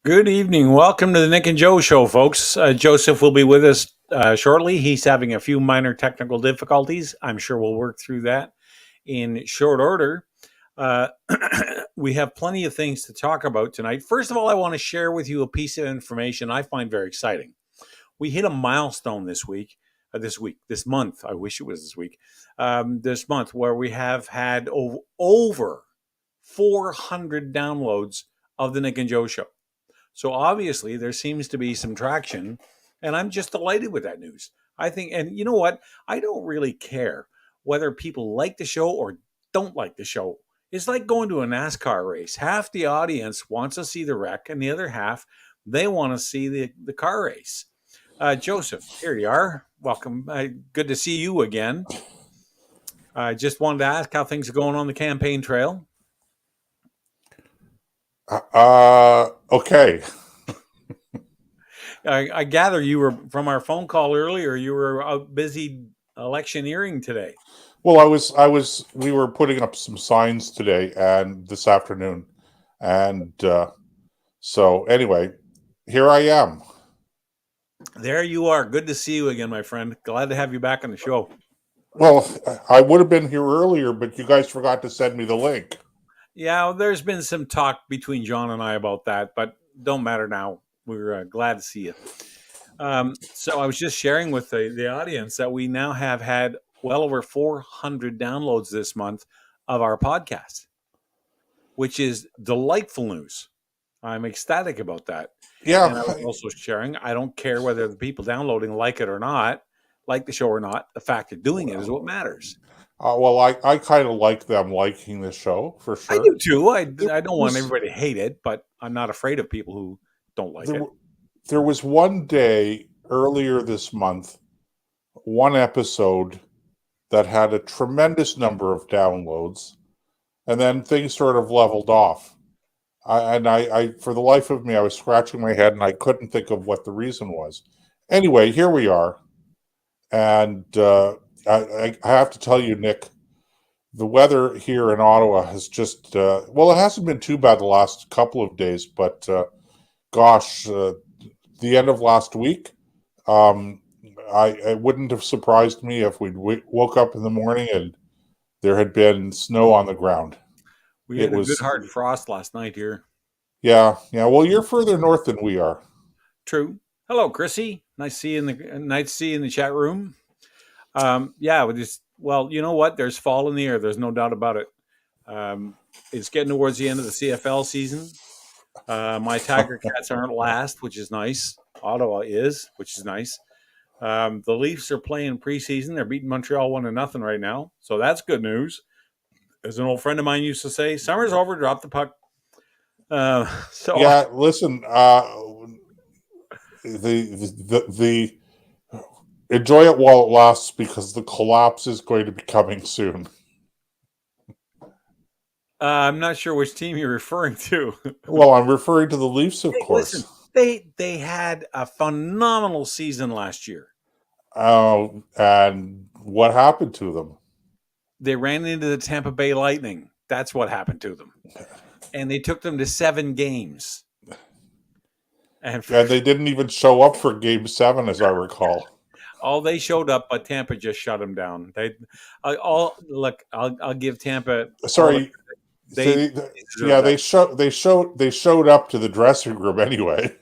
Good evening. Welcome to the Nick and Joe Show, folks. Joseph will be with us shortly. He's having a few minor technical difficulties. I'm sure we'll work through that in short order. Uh, we have plenty of things to talk about tonight. First of all, I want to share with you a piece of information I find very exciting. We hit a milestone this month. I wish it was this week. This month, where we have had over 400 downloads of the Nick and Joe Show. So obviously there seems to be some traction, and I'm just delighted with that news. I think, and you know what? I don't really care whether people like the show or don't like the show. It's like going to a NASCAR race. Half the audience wants to see the wreck, and the other half, they want to see the car race. Joseph, here you are. Welcome. Good to see you again. I just wanted to ask how things are going on the campaign trail. Okay. I gather you were from our phone call earlier. You were out busy electioneering today. Well, we were putting up some signs today and this afternoon. And so anyway, here I am. There you are. Good to see you again, my friend. Glad to have you back on the show. Well, I would have been here earlier, but you guys forgot to send me the link. Yeah, there's been some talk between John and I about that, but don't matter now. We're glad to see you. So I was just sharing with the audience that we now have had well over 400 downloads this month of our podcast, which is delightful news. I'm ecstatic about that. Yeah. And I was also sharing, I don't care whether the people downloading like it or not, like the show or not. The fact of doing it is what matters. Well, I kind of like them liking the show, for sure. I do too. I don't want everybody to hate it, but I'm not afraid of people who don't like it. There was one day earlier this month, one episode that had a tremendous number of downloads, and then things sort of leveled off. I for the life of me, I was scratching my head and I couldn't think of what the reason was. Anyway, here we are, and I have to tell you, Nick, the weather here in Ottawa has just well, it hasn't been too bad the last couple of days, but gosh, the end of last week, it wouldn't have surprised me if we woke up in the morning and there had been snow on the ground. We had a good hard frost last night here. Yeah. Well, you're further north than we are. True. Hello, Chrissy. Nice to see you in the chat room. Well, you know what? There's fall in the air. There's no doubt about it. It's getting towards the end of the CFL season. My Tiger Cats aren't last, which is nice. Ottawa is, which is nice. The Leafs are playing preseason. They're beating Montreal 1-0 right now, so that's good news. As an old friend of mine used to say, "Summer's over. Drop the puck." Listen. The enjoy it while it lasts, because the collapse is going to be coming soon. I'm not sure which team you're referring to. Well, I'm referring to the Leafs, of course. Listen, they had a phenomenal season last year. And what happened to them? They ran into the Tampa Bay Lightning. That's what happened to them. And they took them to 7 games. And they didn't even show up for Game 7, as I recall. Oh, they showed up, but Tampa just shut them down. I'll give Tampa. Sorry, they showed up to the dressing room anyway.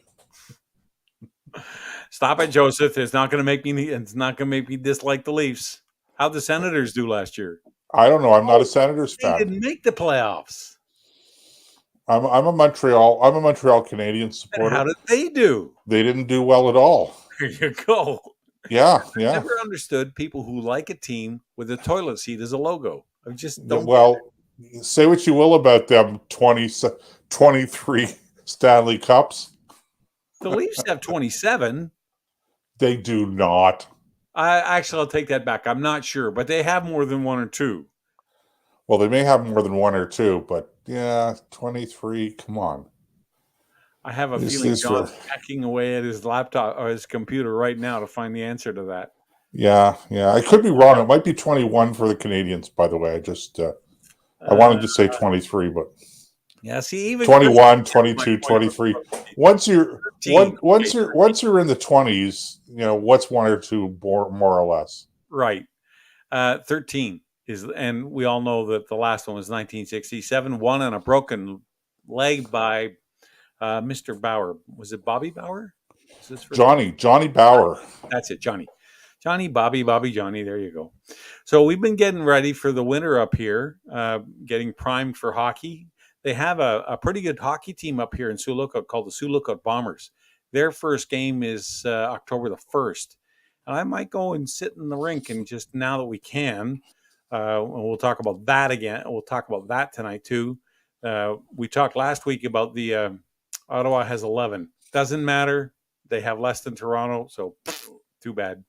Stop it, Joseph. It's not going to make me dislike the Leafs. How'd the Senators do last year? I don't know. I'm not a Senators fan. They didn't make the playoffs. I'm a Montreal Canadiens supporter. And how did they do? They didn't do well at all. There you go. Yeah. I've never understood people who like a team with a toilet seat as a logo. I just don't. Well, say what you will about them 23 Stanley Cups. The Leafs have 27. They do not. I'll take that back. I'm not sure, but they have more than 1 or 2. Well, they may have more than 1 or 2, but 23. Come on. I have a feeling John's hacking away at his laptop or his computer right now to find the answer to that. Yeah. I could be wrong. It might be 21 for the Canadiens, by the way. I wanted to say 23, but Yeah, see, even 21, 22, 23. Once you're 13. once you're in the 20s, what's one or two more or less. Right. 13 is, and we all know that the last one was 1967, won on a broken leg by Mr. Bauer. Was it Bobby Bauer? Is this for Johnny Bauer. That's it, Johnny. Johnny, Bobby, Johnny. There you go. So we've been getting ready for the winter up here, getting primed for hockey. They have a pretty good hockey team up here in Sioux Lookout called the Sioux Lookout Bombers. Their first game is October the 1st. And I might go and sit in the rink and just now that we can, and we'll talk about that again. We'll talk about that tonight too. We talked last week about the Ottawa has 11. Doesn't matter. They have less than Toronto, so too bad.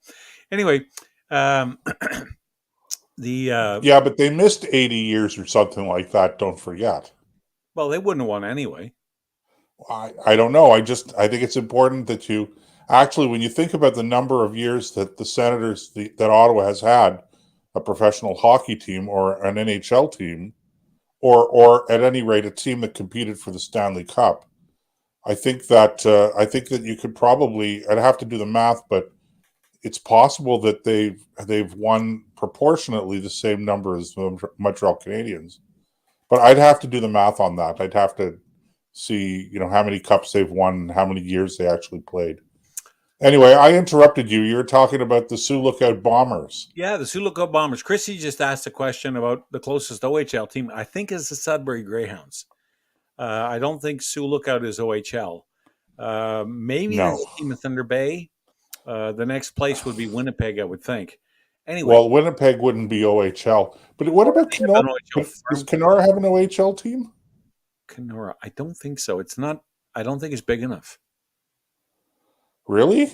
Anyway, yeah, but they missed 80 years or something like that. Don't forget. Well, they wouldn't have won anyway. I don't know. I think it's important that you actually, when you think about the number of years that the Senators, that Ottawa has had a professional hockey team or an NHL team, or at any rate a team that competed for the Stanley Cup, I think that you could probably, I'd have to do the math, but it's possible that they've won proportionately the same number as the Montreal Canadiens. But I'd have to do the math on that. I'd have to see, how many cups they've won and how many years they actually played. Anyway, I interrupted you. You were talking about the Sioux Lookout Bombers. Yeah, the Sioux Lookout Bombers. Chrissy just asked a question about the closest OHL team. I think is the Sudbury Greyhounds. I don't think Sioux Lookout is OHL. Maybe there's a team in Thunder Bay. The next place would be Winnipeg, I would think. Anyway, well, Winnipeg wouldn't be OHL. But what about Kenora? Does Kenora have an OHL team? Kenora, I don't think so. It's not. I don't think it's big enough. Really?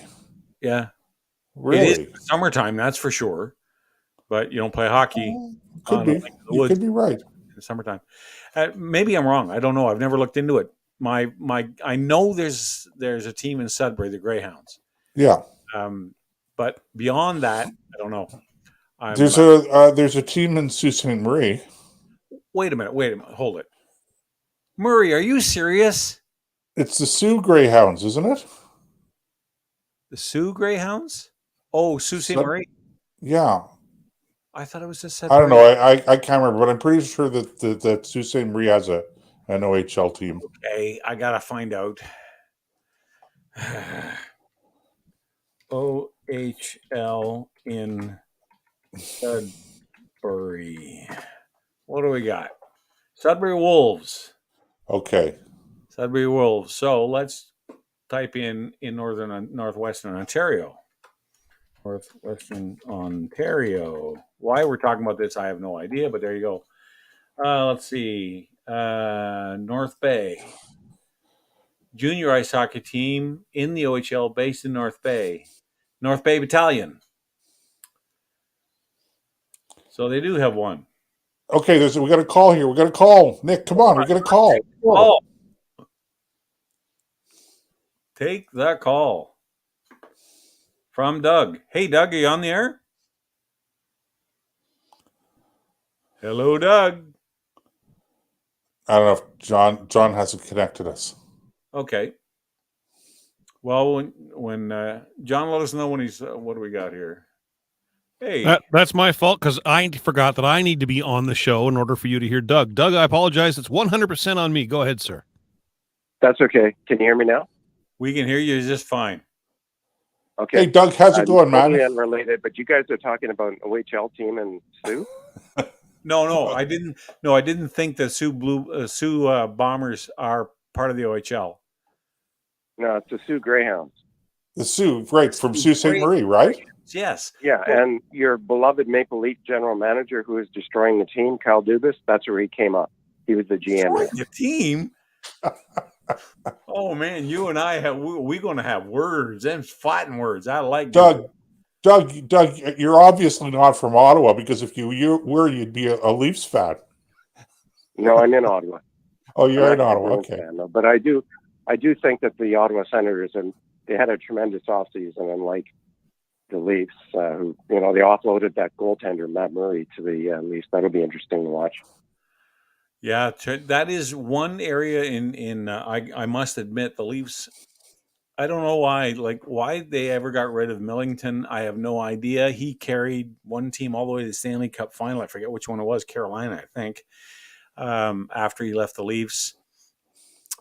Yeah. Really? It is summertime, that's for sure. But you don't play hockey. Could be. You could be right. In the summertime. Maybe I'm wrong. I don't know. I've never looked into it. I know there's a team in Sudbury, the Greyhounds. Yeah. But beyond that, I don't know. There's a team in Sault Ste. Marie. Wait a minute. Hold it. Murray, are you serious? It's the Sioux Greyhounds, isn't it? The Sioux Greyhounds? Oh, Sault Ste. Marie. Yeah. I thought it was just. I don't know. I can't remember, but I'm pretty sure that Sault Ste. Marie has an OHL team. Okay, I gotta find out. OHL in Sudbury. What do we got? Sudbury Wolves. Okay. Sudbury Wolves. So let's type in northwestern Ontario. Northwestern Ontario. Why we're talking about this, I have no idea, but there you go. Let's see. North Bay. Junior ice hockey team in the OHL based in North Bay. North Bay Battalion. So they do have one. Okay, we got a call here. We got a call. Nick, come on. We got a call. Oh. Take that call. From Doug. Hey, Doug, are you on the air? Hello, Doug. I don't know if John hasn't connected us. Okay. Well, when John, let us know when he's. What do we got here? Hey, that's my fault because I forgot that I need to be on the show in order for you to hear Doug. Doug, I apologize. It's 100% on me. Go ahead, sir. That's okay. Can you hear me now? We can hear you just fine. Okay. Hey, Doug, how's it going, man? Totally unrelated, but you guys are talking about an OHL team in Sioux? No, I didn't. No, I didn't think the Sioux Bombers are part of the OHL. No, it's the Sioux Greyhounds. The Sioux, right, from Sault Ste. Marie, right? Yes. Yeah, and your beloved Maple Leaf general manager who is destroying the team, Kyle Dubas, that's where he came up. He was the GM. The team? Oh, man, you and I we're going to have words and fighting words. I like Doug, you're obviously not from Ottawa because if you were, you'd be a Leafs fan. No, I'm in Ottawa. Oh, you're in Ottawa. Okay. Fan, though. But I do think that the Ottawa Senators, and they had a tremendous offseason, unlike the Leafs, who, they offloaded that goaltender, Matt Murray, to the Leafs. That'll be interesting to watch. Yeah, that is one area in I must admit the Leafs. I don't know why they ever got rid of Millington. I have no idea. He carried one team all the way to the Stanley Cup final. I forget which one it was, Carolina, I think. After he left the Leafs,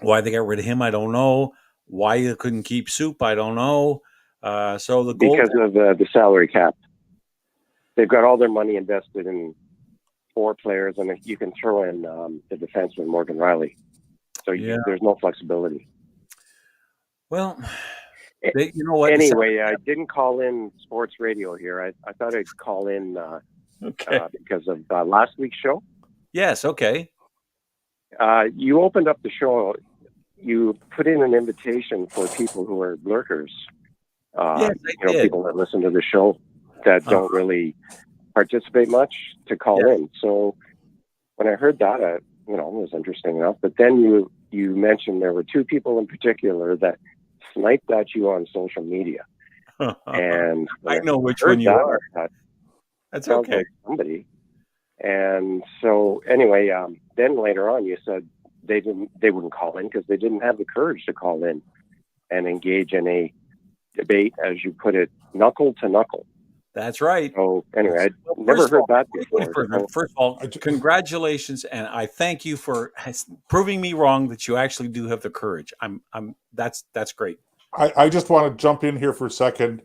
why they got rid of him, I don't know. Why you couldn't keep Soup, I don't know. So the goal Because of the salary cap. They've got all their money invested in 4 players, and you can throw in the defenseman Morgan Riley. So there's no flexibility. Well, you know what? Anyway, I didn't call in sports radio here. I thought I'd call in because of last week's show. Yes, okay. You opened up the show. You put in an invitation for people who are lurkers. Yes, I did. People that listen to the show that don't really participate much to call in. So when I heard that, it was interesting enough. But then you mentioned there were 2 people in particular that sniped at you on social media. And I know which one you are. That's okay. Like somebody. And so anyway, then later on you said they wouldn't call in because they didn't have the courage to call in and engage in a debate, as you put it, knuckle to knuckle. That's right. So anyway, I'd never heard that before. First of all, congratulations, and I thank you for proving me wrong that you actually do have the courage. That's great. I just want to jump in here for a second.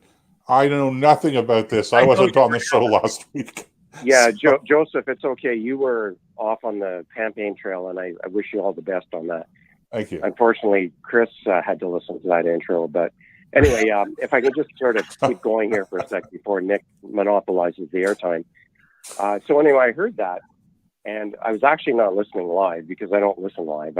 I know nothing about this. I wasn't on the show last week. Yeah, Joseph, it's okay. You were off on the campaign trail, and I wish you all the best on that. Thank you. Unfortunately, Chris had to listen to that intro, but anyway, if I could just sort of keep going here for a sec before Nick monopolizes the airtime. So anyway, I heard that, and I was actually not listening live because I don't listen live.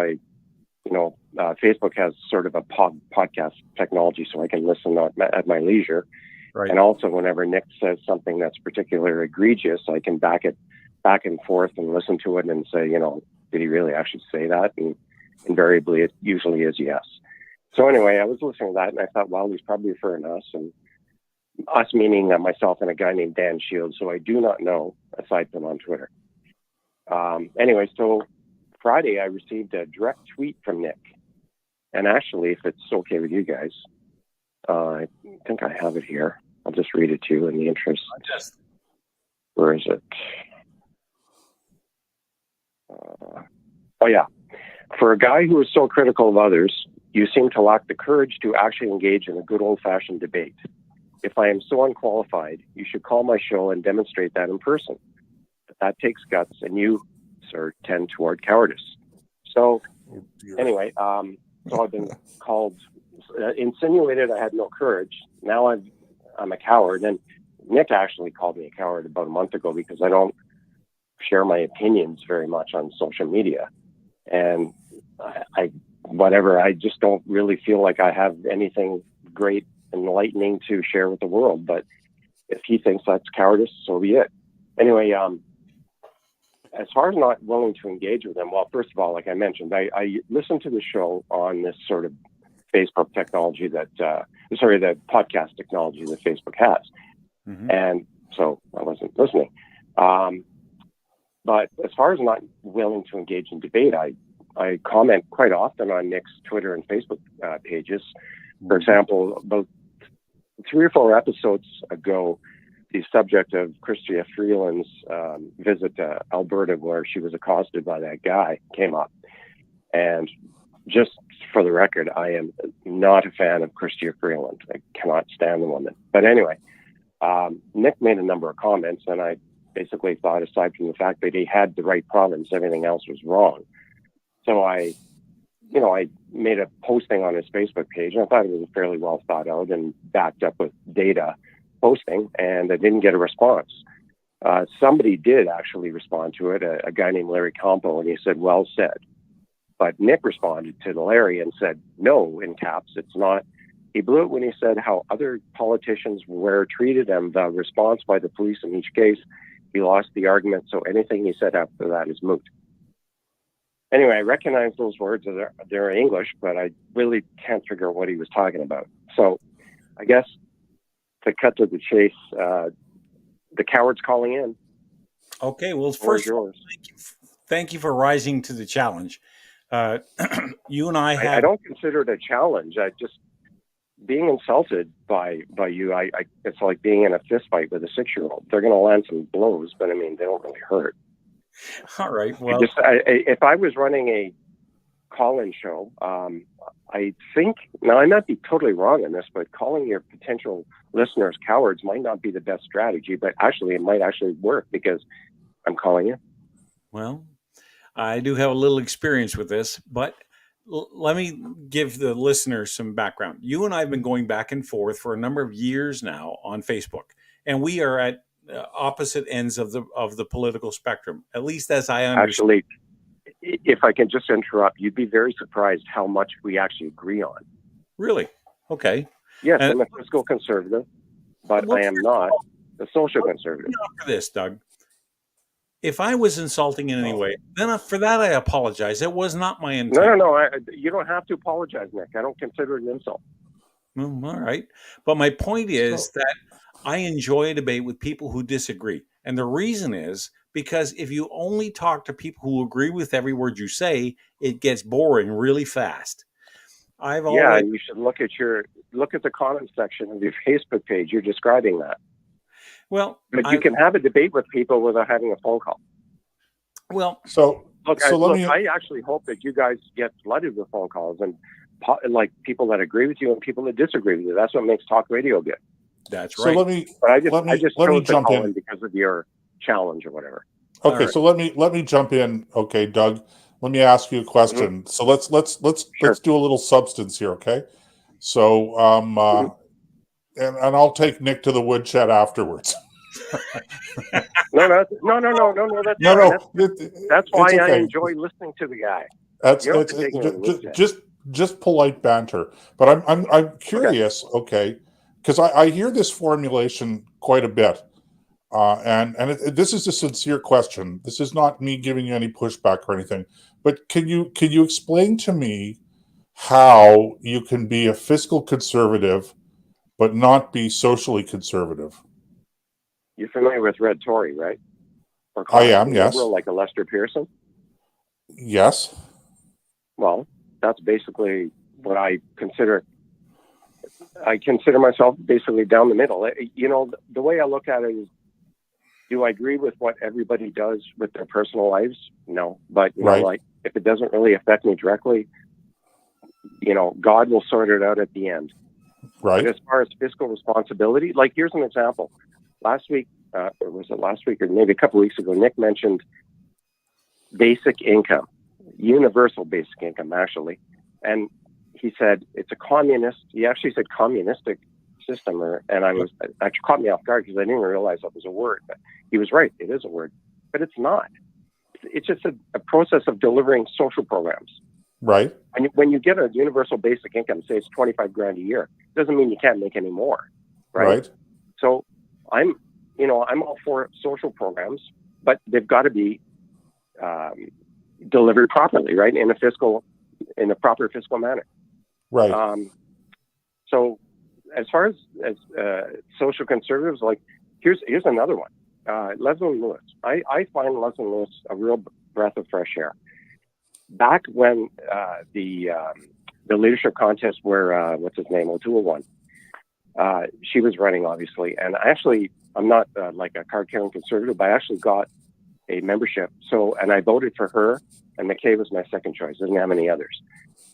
Facebook has sort of a podcast technology, so I can listen at my leisure. Right. And also, whenever Nick says something that's particularly egregious, I can back it back and forth and listen to it and say, did he really actually say that? And invariably, it usually is yes. So anyway, I was listening to that, and I thought, well, he's probably referring to us, and us meaning myself and a guy named Dan Shields, who I do not know, aside from on Twitter. Anyway, so Friday, I received a direct tweet from Nick. And actually, if it's okay with you guys, I think I have it here. I'll just read it to you in the interest. Where is it? Oh, yeah. For a guy who is so critical of others, you seem to lack the courage to actually engage in a good old-fashioned debate. If I am so unqualified, you should call my show and demonstrate that in person. But that takes guts, and you, sir, tend toward cowardice. So, anyway, so I've been called, insinuated I had no courage. Now I'm a coward. And Nick actually called me a coward about a month ago because I don't share my opinions very much on social media. And I just don't really feel like I have anything great, enlightening to share with the world. But if he thinks that's cowardice, so be it. Anyway, as far as not willing to engage with them, well, first of all, like I mentioned, I listened to the show on this sort of Facebook technology the podcast technology that Facebook has. Mm-hmm. And so I wasn't listening. But as far as not willing to engage in debate, I comment quite often on Nick's Twitter and Facebook pages. For example, about 3 or 4 episodes ago, the subject of Chrystia Freeland's visit to Alberta, where she was accosted by that guy, came up. And just for the record, I am not a fan of Chrystia Freeland. I cannot stand the woman. But anyway, Nick made a number of comments, and I basically thought, aside from the fact that he had the right province, everything else was wrong. So I made a posting on his Facebook page, and I thought it was fairly well thought out and backed up with data posting, and I didn't get a response. Somebody did actually respond to it, a guy named Larry Campo, and he said, well said. But Nick responded to Larry and said, no, in caps, it's not. He blew it when he said how other politicians were treated and the response by the police in each case. He lost the argument, so anything he said after that is moot. Anyway, I recognize those words. They're English, but I really can't figure out what he was talking about. So I guess to cut to the chase, the coward's calling in. Okay, well, first thank you for rising to the challenge. You and I I have. don't consider it a challenge. I just being insulted by you. I it's like being in a fist fight with a 6-year-old. They're going to land some blows, but I mean they don't really hurt. All right. Well, If I was running a call-in show, I think now I might be totally wrong on this, but calling your potential listeners cowards might not be the best strategy. But actually, it might actually work because I'm calling you. well, I do have a little experience with this, but let me give the listeners some background. You and I have been going back and forth for a number of years now on Facebook, and we are at opposite ends of the political spectrum, at least as I understand. Actually, if I can just interrupt, you'd be very surprised how much we actually agree on. Really? Okay. Yes, And- I'm a fiscal conservative, but Well, I am not a social conservative. For this, Doug. If I was insulting in any way, then for that I apologize. It was not my intent. No. You don't have to apologize, Nick. I don't consider it an insult. All right. But my point is that I enjoy a debate with people who disagree. And the reason is because if you only talk to people who agree with every word you say, it gets boring really fast. Yeah, you should look at the comment section of your Facebook page. You're describing that. Well, but you can have a debate with people without having a phone call. Well, I actually hope that you guys get flooded with phone calls and like people that agree with you and people that disagree with you. That's what makes talk radio good. That's right. I just chose to call in because of your challenge or whatever. Okay, right. So let me jump in. Okay, Doug, let me ask you a question. So let's do a little substance here. Okay, so and I'll take Nick to the woodshed afterwards. No. That's why I enjoy listening to the guy. That's just polite banter. But I'm curious. Okay, because I hear this formulation quite a bit, and this is a sincere question. This is not me giving you any pushback or anything. But can you explain to me how you can be a fiscal conservative but not be socially conservative? You're familiar with Red Tory, right? I am, yes. Like a Lester Pearson? Yes. Well, that's basically what I consider. I consider myself basically down the middle. You know, the way I look at it is, do I agree with what everybody does with their personal lives? No. But, you know, like, if it doesn't really affect me directly, you know, God will sort it out at the end. Right. But as far as fiscal responsibility, like, here's an example. Last week, or was it last week or maybe a couple of weeks ago, Nick mentioned basic income, universal basic income, actually. And he said it's a communist, he actually said communistic system, and actually caught me off guard because I didn't even realize that was a word. But he was right, it is a word, but it's not. It's just a process of delivering social programs. Right. And when you get a universal basic income, say it's $25,000 a year, doesn't mean you can't make any more. Right. So I'm all for social programs, but they've got to be delivered properly, right? In a proper fiscal manner. Right. So as far as social conservatives, like here's another one. Leslie Lewis. I find Leslie Lewis a real breath of fresh air. Back when the leadership contest where what's his name, O'Toole won, she was running obviously, and I'm not like a card-carrying conservative, but I actually got a membership. And I voted for her, and McKay was my second choice. I didn't have any others.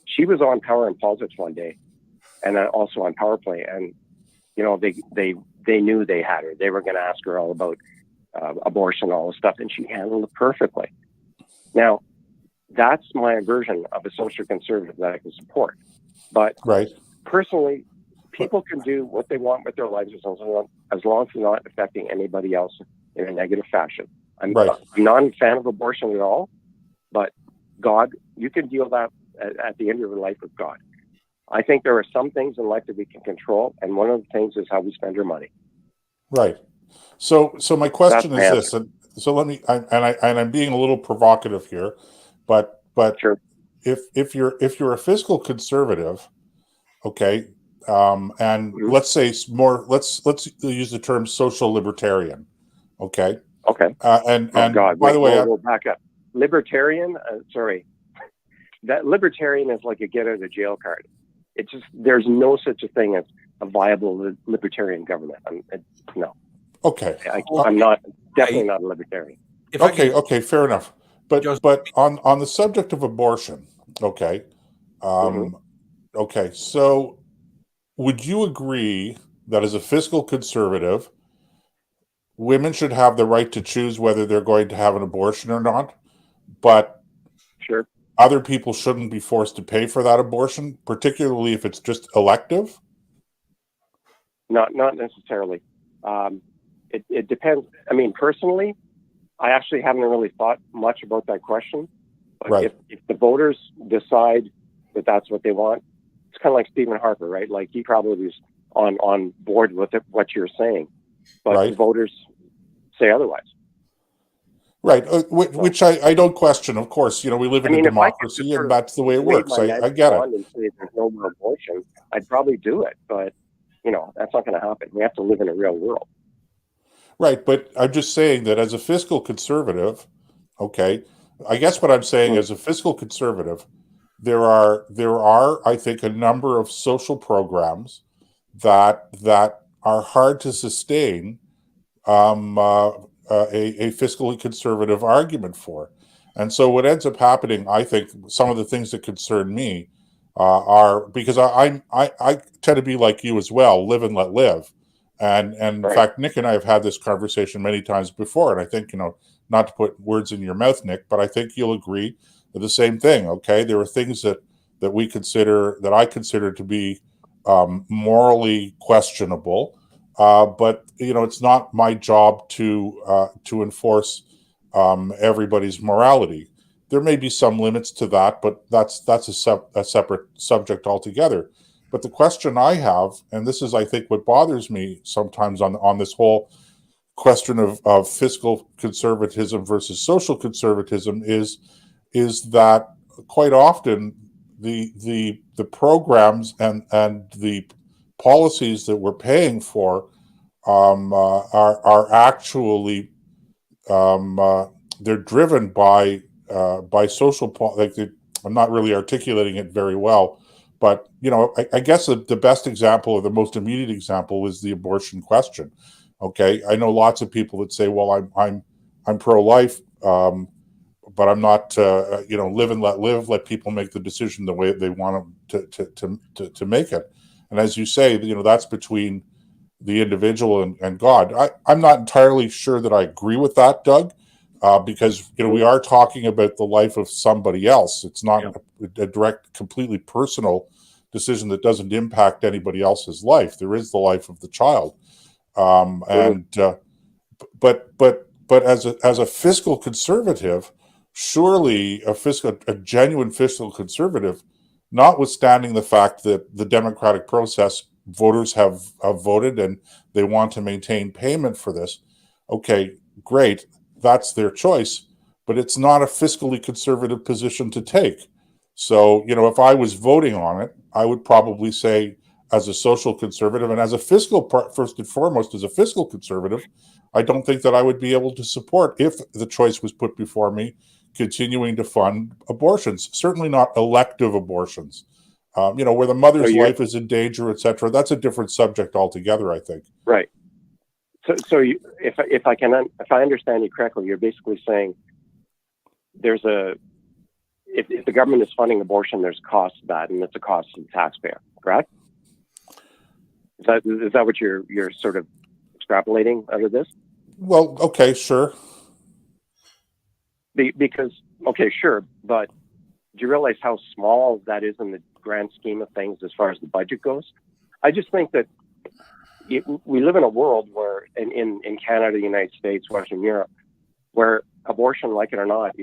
She was on Power and Politics one day, and also on Power Play, and you know they knew they had her. They were going to ask her all about abortion, all this stuff, and she handled it perfectly. Now, that's my version of a social conservative that I can support. But personally, people can do what they want with their lives as long as they're not affecting anybody else in a negative fashion. I'm not a fan of abortion at all, but God, you can deal that at the end of your life with God. I think there are some things in life that we can control, and one of the things is how we spend our money. Right. So my question is this, and so let me, I'm being a little provocative here, but sure. if you're a fiscal conservative, okay, and let's say let's use the term social libertarian, okay. Okay. And God, by the way, we'll back up. libertarian, that libertarian is like a get out of jail card. It's just, there's no such a thing as a viable libertarian government. No. Okay. I'm definitely not a libertarian. Okay, fair enough. But Joseph- but on the subject of abortion, okay, okay. So, would you agree that as a fiscal conservative, women should have the right to choose whether they're going to have an abortion or not, but Sure. other people shouldn't be forced to pay for that abortion, particularly if it's just elective? Not necessarily. It depends. I mean, personally, I actually haven't really thought much about that question. But Right. if the voters decide that that's what they want, it's kind of like Stephen Harper, right? Like, he probably is on board with what you're saying, but Right. the voters say otherwise. Right, which I don't question. Of course, we live in a if I could democracy, just sort and of that's the way it wave works. my I magic get it. wand and say there's no more abortion, I'd probably do it, but that's not going to happen. We have to live in a real world. Right, but I'm just saying that as a fiscal conservative, okay, I guess what I'm saying as a fiscal conservative, there are I think a number of social programs that are hard to sustain a fiscally conservative argument for. And so what ends up happening, I think, some of the things that concern me are because I tend to be like you as well, live and let live. And in Right. fact, Nick and I have had this conversation many times before. And I think, not to put words in your mouth, Nick, but I think you'll agree with the same thing. Okay. There are things that I consider to be morally questionable. But it's not my job to enforce everybody's morality. There may be some limits to that, but that's a separate subject altogether. But the question I have, and this is, I think, what bothers me sometimes on this whole question of fiscal conservatism versus social conservatism, is that quite often the programs and the policies that we're paying for are actually they're driven by social I'm not really articulating it very well, but I guess the best example or the most immediate example is the abortion question. Okay, I know lots of people that say, well, I'm pro-life, but I'm not live and let live, let people make the decision the way they want them to make it. And as you say, that's between the individual and God. I'm not entirely sure that I agree with that, Doug, because we are talking about the life of somebody else. It's not a direct, completely personal decision that doesn't impact anybody else's life. There is the life of the child, but as a fiscal conservative, surely a genuine fiscal conservative, notwithstanding the fact that the democratic process, voters have voted and they want to maintain payment for this. Okay, great. That's their choice, but it's not a fiscally conservative position to take. So, if I was voting on it, I would probably say, as a social conservative and as a first and foremost, as a fiscal conservative, I don't think that I would be able to support, if the choice was put before me, continuing to fund abortions. Certainly not elective abortions. Where the mother's life is in danger, etc. That's a different subject altogether, I think. Right. So if I understand you correctly, you're basically saying if the government is funding abortion, there's cost to that, and it's a cost to the taxpayer. Correct? Is that what you're sort of extrapolating out of this? Well, okay, sure. Because sure, but do you realize how small that is in the grand scheme of things as far as the budget goes? I just think that we live in a world where, in Canada, the United States, Western Europe, where abortion, like it or not,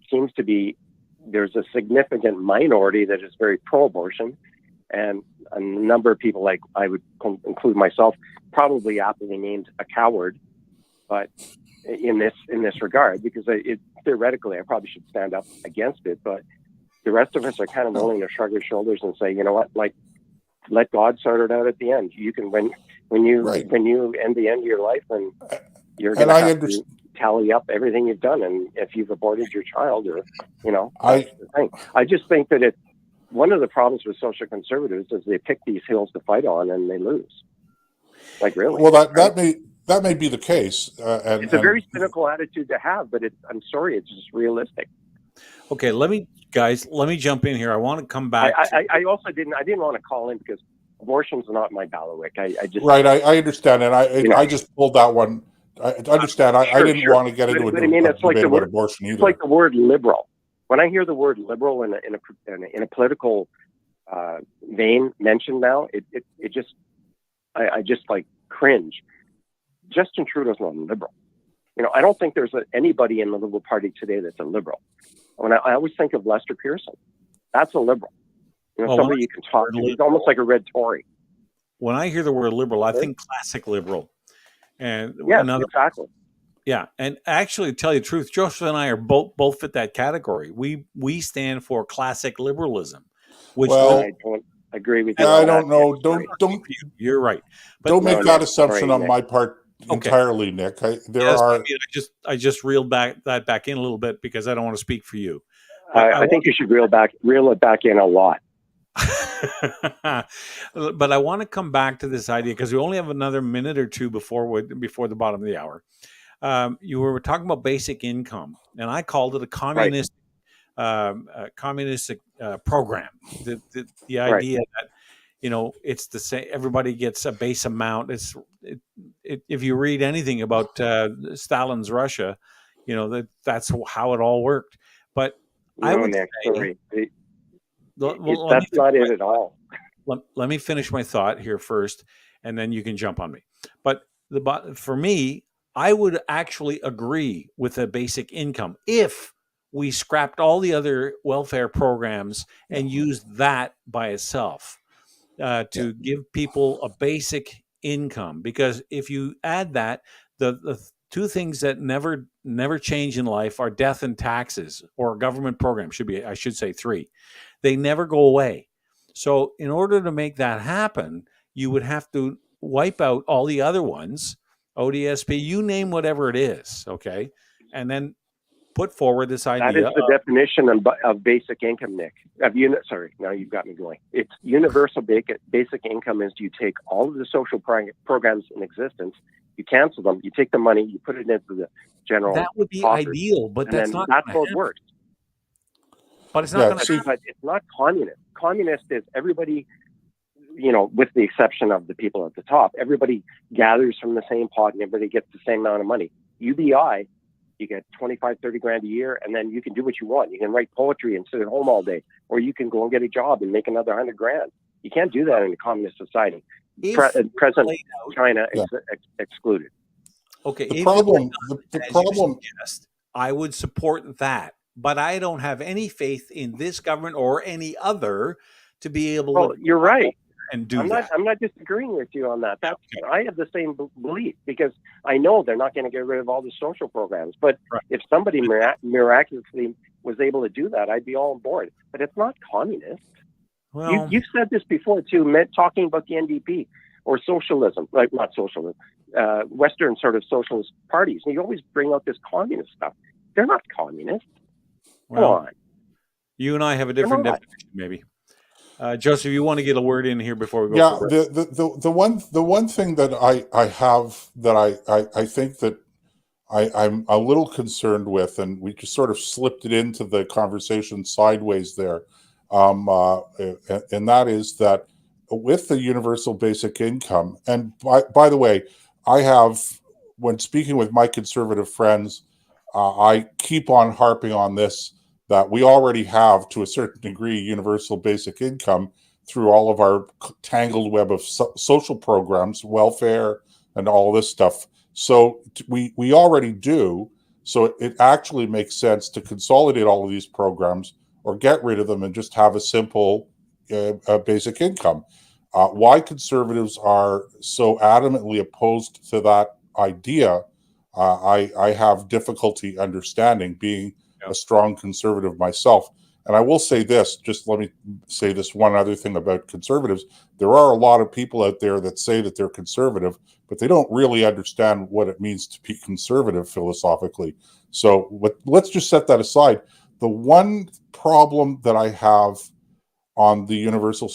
seems to be, there's a significant minority that is very pro-abortion, and a number of people, like I would include myself, probably aptly named a coward, but in this regard, because theoretically I probably should stand up against it, but the rest of us are kind of willing to shrug our shoulders and say, you know what, like, let God sort it out at the end. You can when you end the end of your life, and you're going to have to tally up everything you've done, and if you've aborted your child, or that's I the thing. I just think that one of the problems with social conservatives is they pick these hills to fight on and they lose. Like, really? well that may be the case, and It's a very cynical attitude to have, but I'm sorry, it's just realistic. Okay, let me jump in here. I want to come back. I also didn't want to call in because abortion's not my bailiwick. I just right. I understand, and I just pulled that one. I understand. I didn't want to get into a debate about abortion either. It's like the word liberal. When I hear the word liberal in a political vein mentioned now, it just I just like cringe. Justin Trudeau's not a liberal. I don't think there's anybody in the Liberal Party today that's a liberal. I always think of Lester Pearson. That's a liberal. Somebody you can talk to. He's almost like a red Tory. When I hear the word liberal, I think classic liberal. And exactly. Yeah, and actually, to tell you the truth, Joseph and I are both fit that category. We stand for classic liberalism, which I don't agree with you. I don't know. Don't. You're right. But don't make that assumption on my part entirely, Nick. I just reeled that back in a little bit because I don't want to speak for you. I think you should reel it back in a lot. But I want to come back to this idea because we only have another minute or two before the bottom of the hour. You were talking about basic income, and I called it a communist program. The idea that it's the same. Everybody gets a base amount. If you read anything about Stalin's Russia, that's how it all worked. But I would say, that's not it at all. Let me finish my thought here first, and then you can jump on me. But for me, I would actually agree with a basic income if we scrapped all the other welfare programs and used that by itself to give people a basic income. Because if you add that, the two things that never change in life are death and taxes, or government programs. I should say three. They never go away. So in order to make that happen, you would have to wipe out all the other ones, ODSP, you name whatever it is, okay? And then put forward this idea. That is the definition of basic income, Nick. Sorry, now you've got me going. It's universal basic income is you take all of the social programs in existence, you cancel them, you take the money, you put it into the general. That would be ideal, but that's how it works. But it's not going to. But it's not communist. Communist is everybody, with the exception of the people at the top. Everybody gathers from the same pot, and everybody gets the same amount of money. UBI, you get 25, 30 grand a year, and then you can do what you want. You can write poetry and sit at home all day, or you can go and get a job and make another 100 grand. You can't do that in a communist society. Present China excluded. Okay. The problem. I would support that. But I don't have any faith in this government or any other to be able to. You're right. And do that. I'm not disagreeing with you on that. I have the same belief because I know they're not going to get rid of all the social programs. But if somebody miraculously was able to do that, I'd be all on board. But it's not communist. Well, you've said this before too, talking about the NDP or socialism, like not socialism, Western sort of socialist parties. And you always bring out this communist stuff. They're not communist. Well, you and I have a different definition, maybe. Joseph, you want to get a word in here before we go? Yeah, the one thing that I have that I think that I'm a little concerned with, and we just sort of slipped it into the conversation sideways there, and that is that with the universal basic income, and by the way, I have, when speaking with my conservative friends, I keep on harping on this, that we already have, to a certain degree, universal basic income through all of our tangled web of social programs, welfare, and all this stuff. So we already do. So it actually makes sense to consolidate all of these programs or get rid of them and just have a simple basic income. Why conservatives are so adamantly opposed to that idea, I have difficulty understanding, being a strong conservative myself. And I will say this, just let me say this one other thing about conservatives. There are a lot of people out there that say that they're conservative, but they don't really understand what it means to be conservative philosophically. So let's just set that aside. The one problem that I have on the universal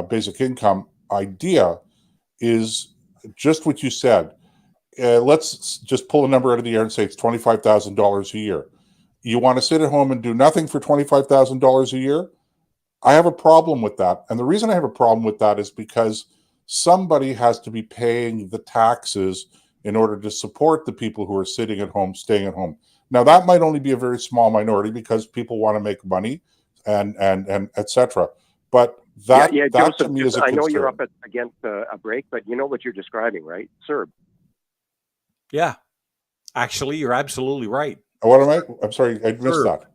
basic income idea is just what you said. Let's just pull a number out of the air and say it's $25,000 a year. You want to sit at home and do nothing for $25,000 a year? I have a problem with that. And the reason I have a problem with that is because somebody has to be paying the taxes in order to support the people who are sitting at home, staying at home. Now, that might only be a very small minority because people want to make money and et cetera. But that Joseph, to me is a concern. I know you're up against a break, but you know what you're describing, right? CERB. Yeah. Actually, you're absolutely right. What am I? I'm sorry, I missed CERB. that.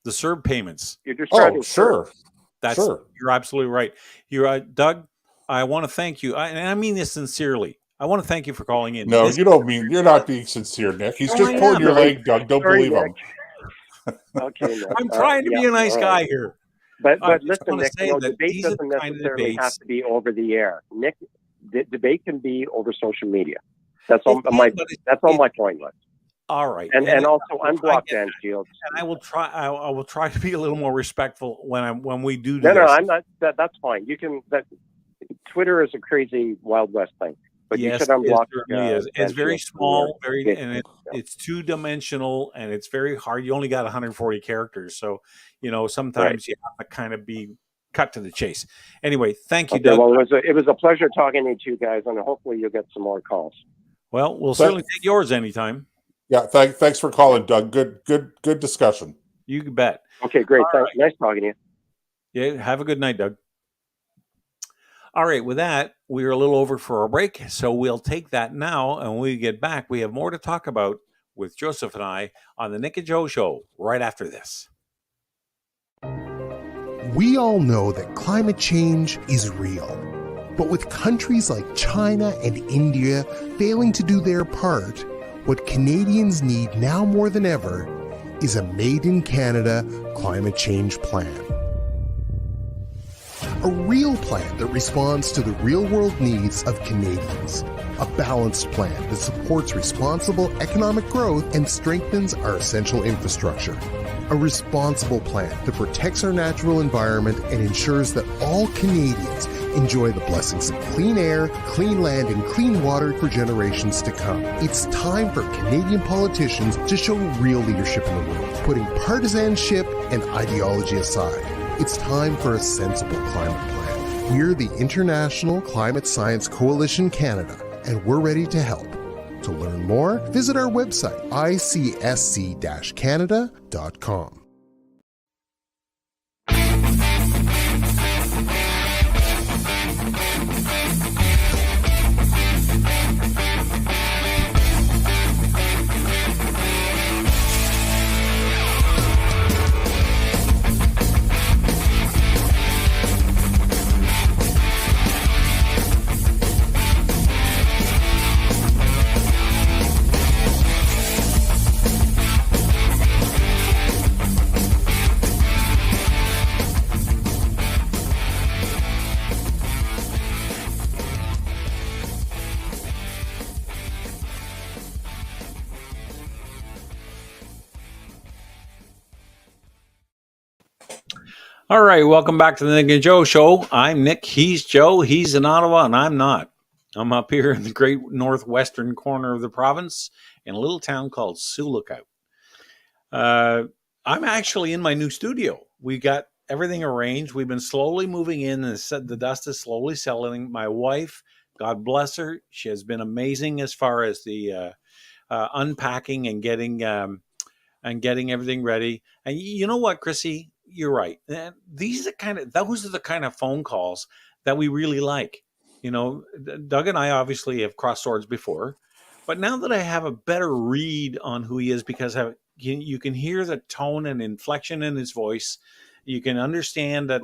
The CERB payments. You're describing sure. You're absolutely right. You're Doug, I want to thank you. And I mean this sincerely. I want to thank you for calling in. No, you don't mean, you're not being sincere, Nick. He's just I pulling am. your leg, Doug. Don't Sorry, believe him. Okay, Nick. I'm trying to be a nice all guy right. here. But I just listen, wanna Nick, say that debate these are doesn't the kind of necessarily have debates- to be over the air. Nick, debate can be over social media. That's all It can, my but that's all my point was. All right. And also I unblock get Dan that. Shields. And I will try. I will try to be a little more respectful when we do No, this. I'm not. That's fine. You can. Twitter is a crazy Wild West thing, but Yes, you should unblock. it certainly is. Dan It's very Shields small, from your very, Facebook. and it's two-dimensional, and it's very hard. You only got 140 characters, so sometimes you have to kind of be cut to the chase. Anyway, thank you, Okay, Doug. well, it was a pleasure talking to you two guys, and hopefully you'll get some more calls. Well, we'll certainly take yours anytime. Yeah, thanks for calling, Doug. Good discussion. You bet. Okay, great. All Thanks. Nice talking to you. Yeah, have a good night, Doug. All right, with that, we're a little over for our break, so we'll take that now, and when we get back, we have more to talk about with Joseph and I on the Nick and Joe Show right after this. We all know that climate change is real. But with countries like China and India failing to do their part, what Canadians need now more than ever is a Made in Canada climate change plan. A real plan that responds to the real-world needs of Canadians. A balanced plan that supports responsible economic growth and strengthens our essential infrastructure. A responsible plan that protects our natural environment and ensures that all Canadians enjoy the blessings of clean air, clean land, and clean water for generations to come. It's time for Canadian politicians to show real leadership in the world, putting partisanship and ideology aside. It's time for a sensible climate plan. We're the International Climate Science Coalition Canada, and we're ready to help. To learn more, visit our website, icsc-canada.com. All right, welcome back to the Nick and Joe Show. I'm Nick, he's Joe, he's in Ottawa, and I'm not. I'm up here in the great northwestern corner of the province in a little town called Sioux Lookout. I'm actually in my new studio. We got everything arranged. We've been slowly moving in, and the dust is slowly settling. My wife, God bless her, she has been amazing as far as the unpacking and getting everything ready. And you know what, Chrissy? You're right. Those are the kind of phone calls that we really like. Doug and I obviously have crossed swords before, but now that I have a better read on who he is, because you can hear the tone and inflection in his voice, you can understand that,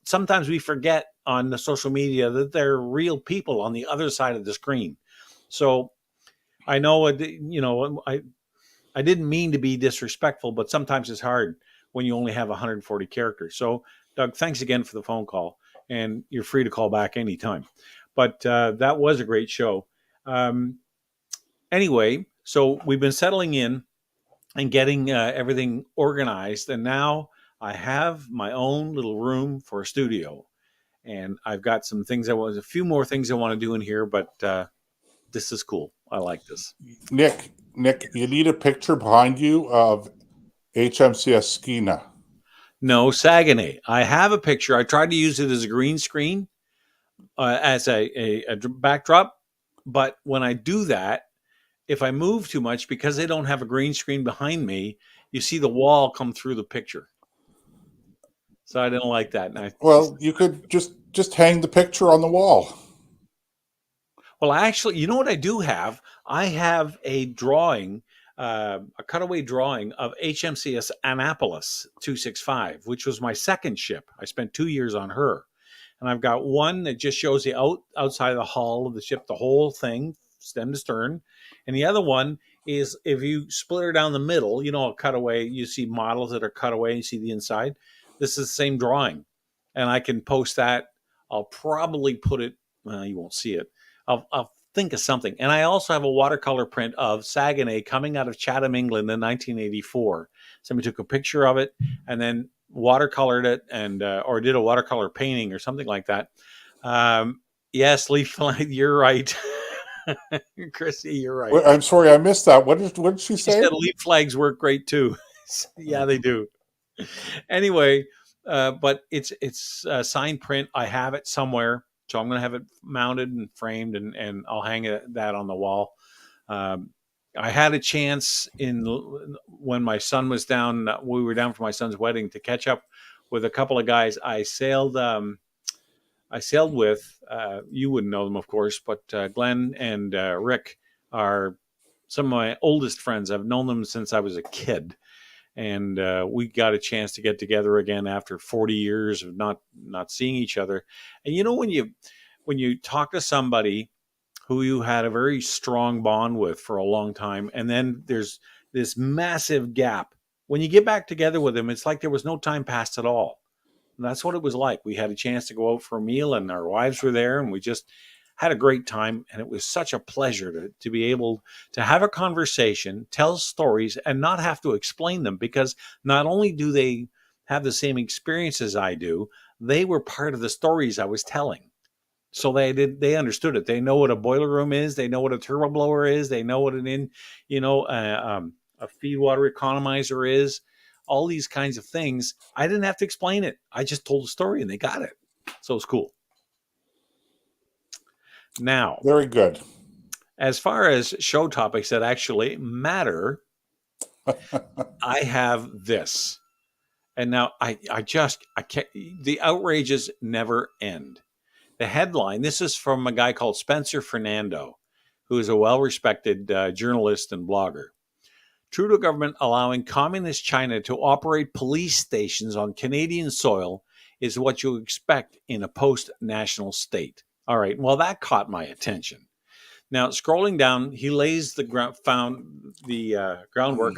sometimes we forget on the social media that they're real people on the other side of the screen. So I know, I didn't mean to be disrespectful, but sometimes it's hard when you only have 140 characters. So, Doug, thanks again for the phone call, and you're free to call back anytime. But that was a great show. Anyway, so we've been settling in and getting everything organized, and now I have my own little room for a studio, and I've got some things a few more things I want to do in here, but this is cool. I like this. Nick, you need a picture behind you of HMCS Skeena. No, Saguenay. I have a picture. I tried to use it as a green screen, as a backdrop, but when I do that, if I move too much, because they don't have a green screen behind me, you see the wall come through the picture. So I didn't like that. Well, you could just hang the picture on the wall. Well, actually, you know what I do have? I have a drawing, a cutaway drawing of HMCS Annapolis 265, which was my second ship. I spent 2 years on her. And I've got one that just shows the outside of the hull of the ship, the whole thing, stem to stern. And the other one is, if you split her down the middle, you know, a cutaway, you see models that are cut away, you see the inside. This is the same drawing. And I can post that. I'll probably put it, well, you won't see it. I'll think of something. And I also have a watercolor print of Saguenay coming out of Chatham, England in 1984. Somebody took a picture of it and then watercolored it, and or did a watercolor painting or something like that. Yes, Leaf Flag, you're right. Chrissy, you're right. Wait, I'm sorry, I missed that. What did she say? She said leaf flags work great too. Yeah, they do. Anyway, but it's a signed print. I have it somewhere, so I'm going to have it mounted and framed, and I'll hang that on the wall. I had a chance when my son was down. We were down for my son's wedding to catch up with a couple of guys I sailed with. You wouldn't know them, of course, but Glenn and Rick are some of my oldest friends. I've known them since I was a kid, and we got a chance to get together again after 40 years of not seeing each other. And you know, when you talk to somebody who you had a very strong bond with for a long time, and then there's this massive gap, when you get back together with them, it's like there was no time passed at all. And that's what it was like. We had a chance to go out for a meal, and our wives were there, and we just had a great time. And it was such a pleasure to be able to have a conversation, tell stories, and not have to explain them, because not only do they have the same experience as I do, they were part of the stories I was telling. So they understood it. They know what a boiler room is. They know what a turbo blower is. They know what a feed water economizer is. All these kinds of things. I didn't have to explain it. I just told the story and they got it. So it's cool. Now, very good. As far as show topics that actually matter, I have this. And now I can't, the outrages never end. The headline, this is from a guy called Spencer Fernando, who is a well-respected journalist and blogger. Trudeau government allowing communist China to operate police stations on Canadian soil is what you expect in a post-national state. All right, well, that caught my attention. Now, scrolling down, he lays the groundwork.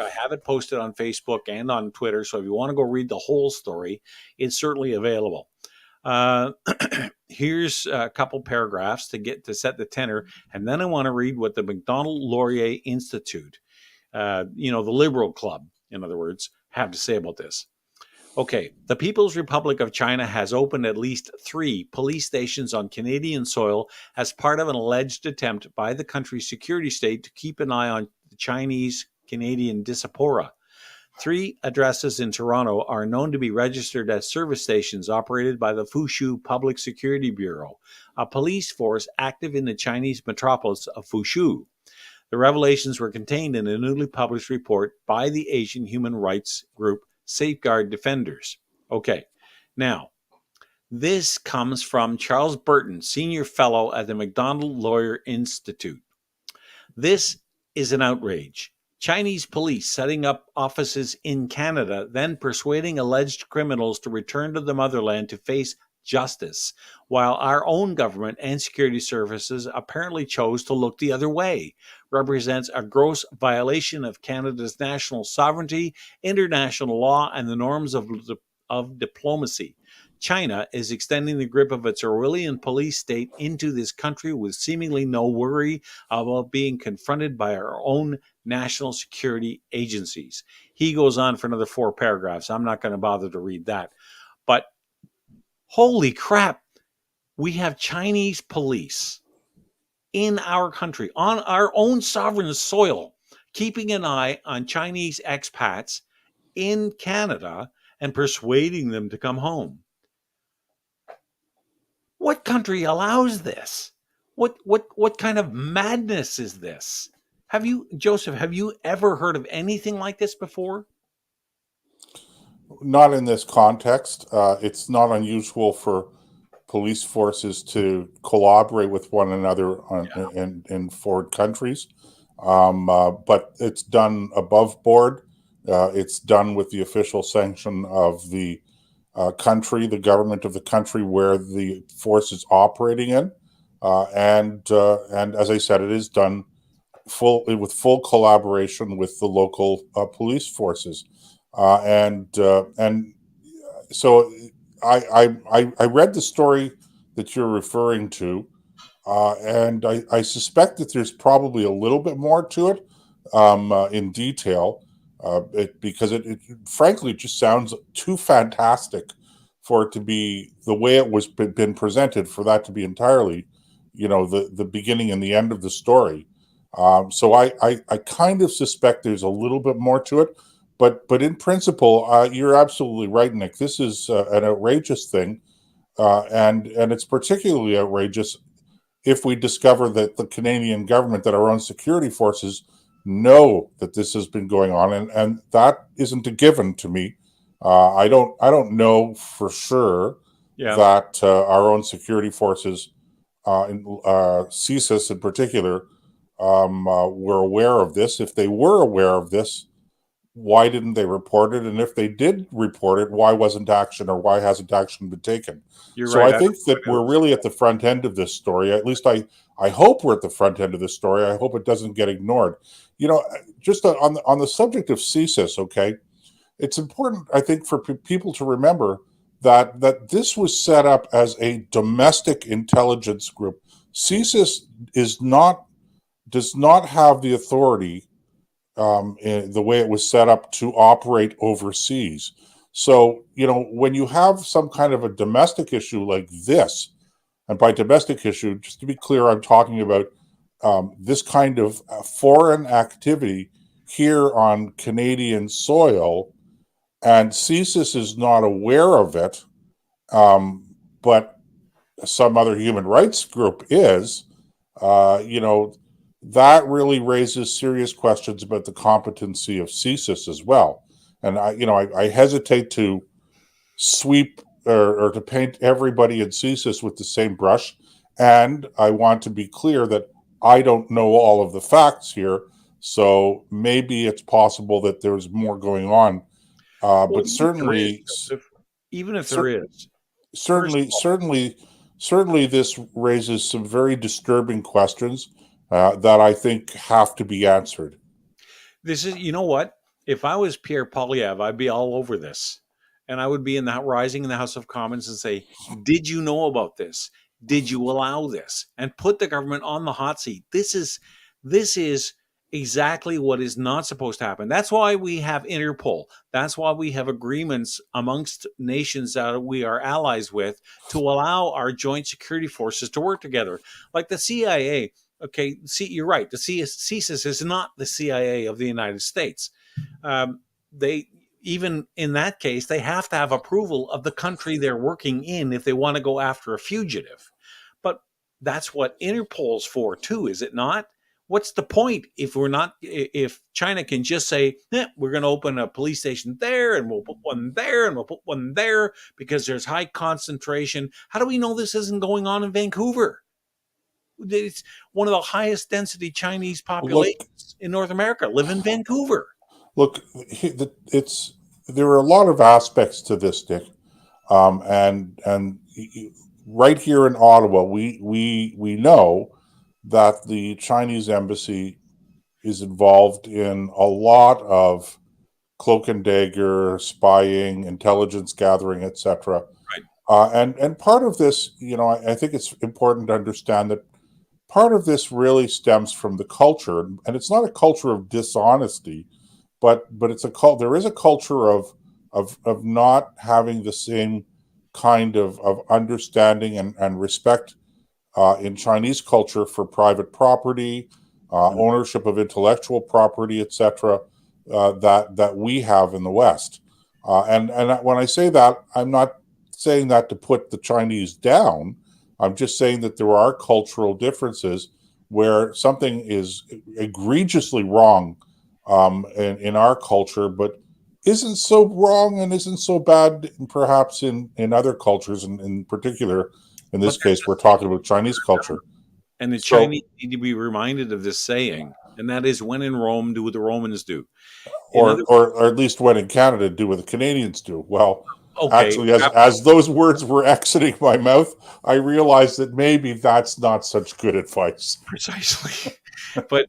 I have it posted on Facebook and on Twitter, so if you want to go read the whole story, it's certainly available. Here's a couple paragraphs to set the tenor, and then I want to read what the Macdonald-Laurier Institute, the Liberal Club, in other words, have to say about this. Okay, the People's Republic of China has opened at least 3 police stations on Canadian soil as part of an alleged attempt by the country's security state to keep an eye on the Chinese-Canadian diaspora. 3 addresses in Toronto are known to be registered as service stations operated by the Fushu Public Security Bureau, a police force active in the Chinese metropolis of Fushu. The revelations were contained in a newly published report by the Asian human rights group Safeguard Defenders. Okay, now, this comes from Charles Burton, Senior Fellow at the Macdonald-Laurier Institute. This is an outrage. Chinese police setting up offices in Canada, then persuading alleged criminals to return to the motherland to face justice, while our own government and security services apparently chose to look the other way, represents a gross violation of Canada's national sovereignty, international law, and the norms of diplomacy. China is extending the grip of its Orwellian police state into this country with seemingly no worry about being confronted by our own national security agencies. He goes on for another 4 paragraphs. I'm not going to bother to read that. But holy crap, we have Chinese police in our country, on our own sovereign soil, keeping an eye on Chinese expats in Canada and persuading them to come home. What country allows this? What kind of madness is this? Have you, Joseph, have you ever heard of anything like this before? Not in this context. It's not unusual for police forces to collaborate with one another in foreign countries, but it's done above board. It's done with the official sanction of the country, the government of the country where the force is operating in, and as I said, it is done with full collaboration with the local police forces, and so I read the story that you're referring to, and I suspect that there's probably a little bit more to it in detail, because it frankly just sounds too fantastic for it to be the way it was been presented, for that to be entirely, the beginning and the end of the story. So I kind of suspect there's a little bit more to it. But in principle, you're absolutely right, Nick. This is an outrageous thing, and it's particularly outrageous if we discover that the Canadian government, that our own security forces, know that this has been going on, and that isn't a given to me. I don't know for sure that our own security forces, CSIS in particular, were aware of this. If they were aware of this, why didn't they report it? And if they did report it, why wasn't action, or why hasn't action been taken? You're so right. I think that we're really at the front end of this story. At least I hope we're at the front end of this story. I hope it doesn't get ignored. Just on the subject of CSIS, okay, it's important, I think, for people to remember that this was set up as a domestic intelligence group. CSIS does not have the authority, in the way it was set up, to operate overseas. So, when you have some kind of a domestic issue like this, and by domestic issue, just to be clear, I'm talking about this kind of foreign activity here on Canadian soil, and CSIS is not aware of it, but some other human rights group is, that really raises serious questions about the competency of CSIS as well. And I hesitate to sweep or to paint everybody in CSIS with the same brush. And I want to be clear that I don't know all of the facts here. So maybe it's possible that there's more going on. But certainly, even if there is, certainly this raises some very disturbing questions that I think have to be answered. This is, what? If I was Pierre Poilievre, I'd be all over this. And I would be rising in the House of Commons and say, did you know about this? Did you allow this? And put the government on the hot seat. This is exactly what is not supposed to happen. That's why we have Interpol. That's why we have agreements amongst nations that we are allies with to allow our joint security forces to work together. Like the CIA. Okay, you're right. The CSIS is not the CIA of the United States. They, even in that case, they have to have approval of the country they're working in if they want to go after a fugitive. But that's what Interpol's for too, is it not? What's the point if China can just say, we're going to open a police station there, and we'll put one there, and we'll put one there because there's high concentration? How do we know this isn't going on in Vancouver? It's one of the highest density Chinese populations in North America live in Vancouver. Look, there are a lot of aspects to this, Dick, and right here in Ottawa, we know that the Chinese embassy is involved in a lot of cloak and dagger, spying, intelligence gathering, etc. And part of this, I think it's important to understand that part of this really stems from the culture, and it's not a culture of dishonesty, but it's a there is a culture of not having the same kind of understanding and respect in Chinese culture for private property, ownership of intellectual property, etc., that we have in the West. And when I say that, I'm not saying that to put the Chinese down. I'm just saying that there are cultural differences where something is egregiously wrong in our culture, but isn't so wrong and isn't so bad perhaps in other cultures, and in particular, in this case, we're talking about Chinese culture. And the So- Chinese need to be reminded of this saying, and that is, when in Rome, do what the Romans do. Or at least when in Canada, do what the Canadians do. Well, Okay, actually, as those words were exiting my mouth, I realized that maybe that's not such good advice. precisely. But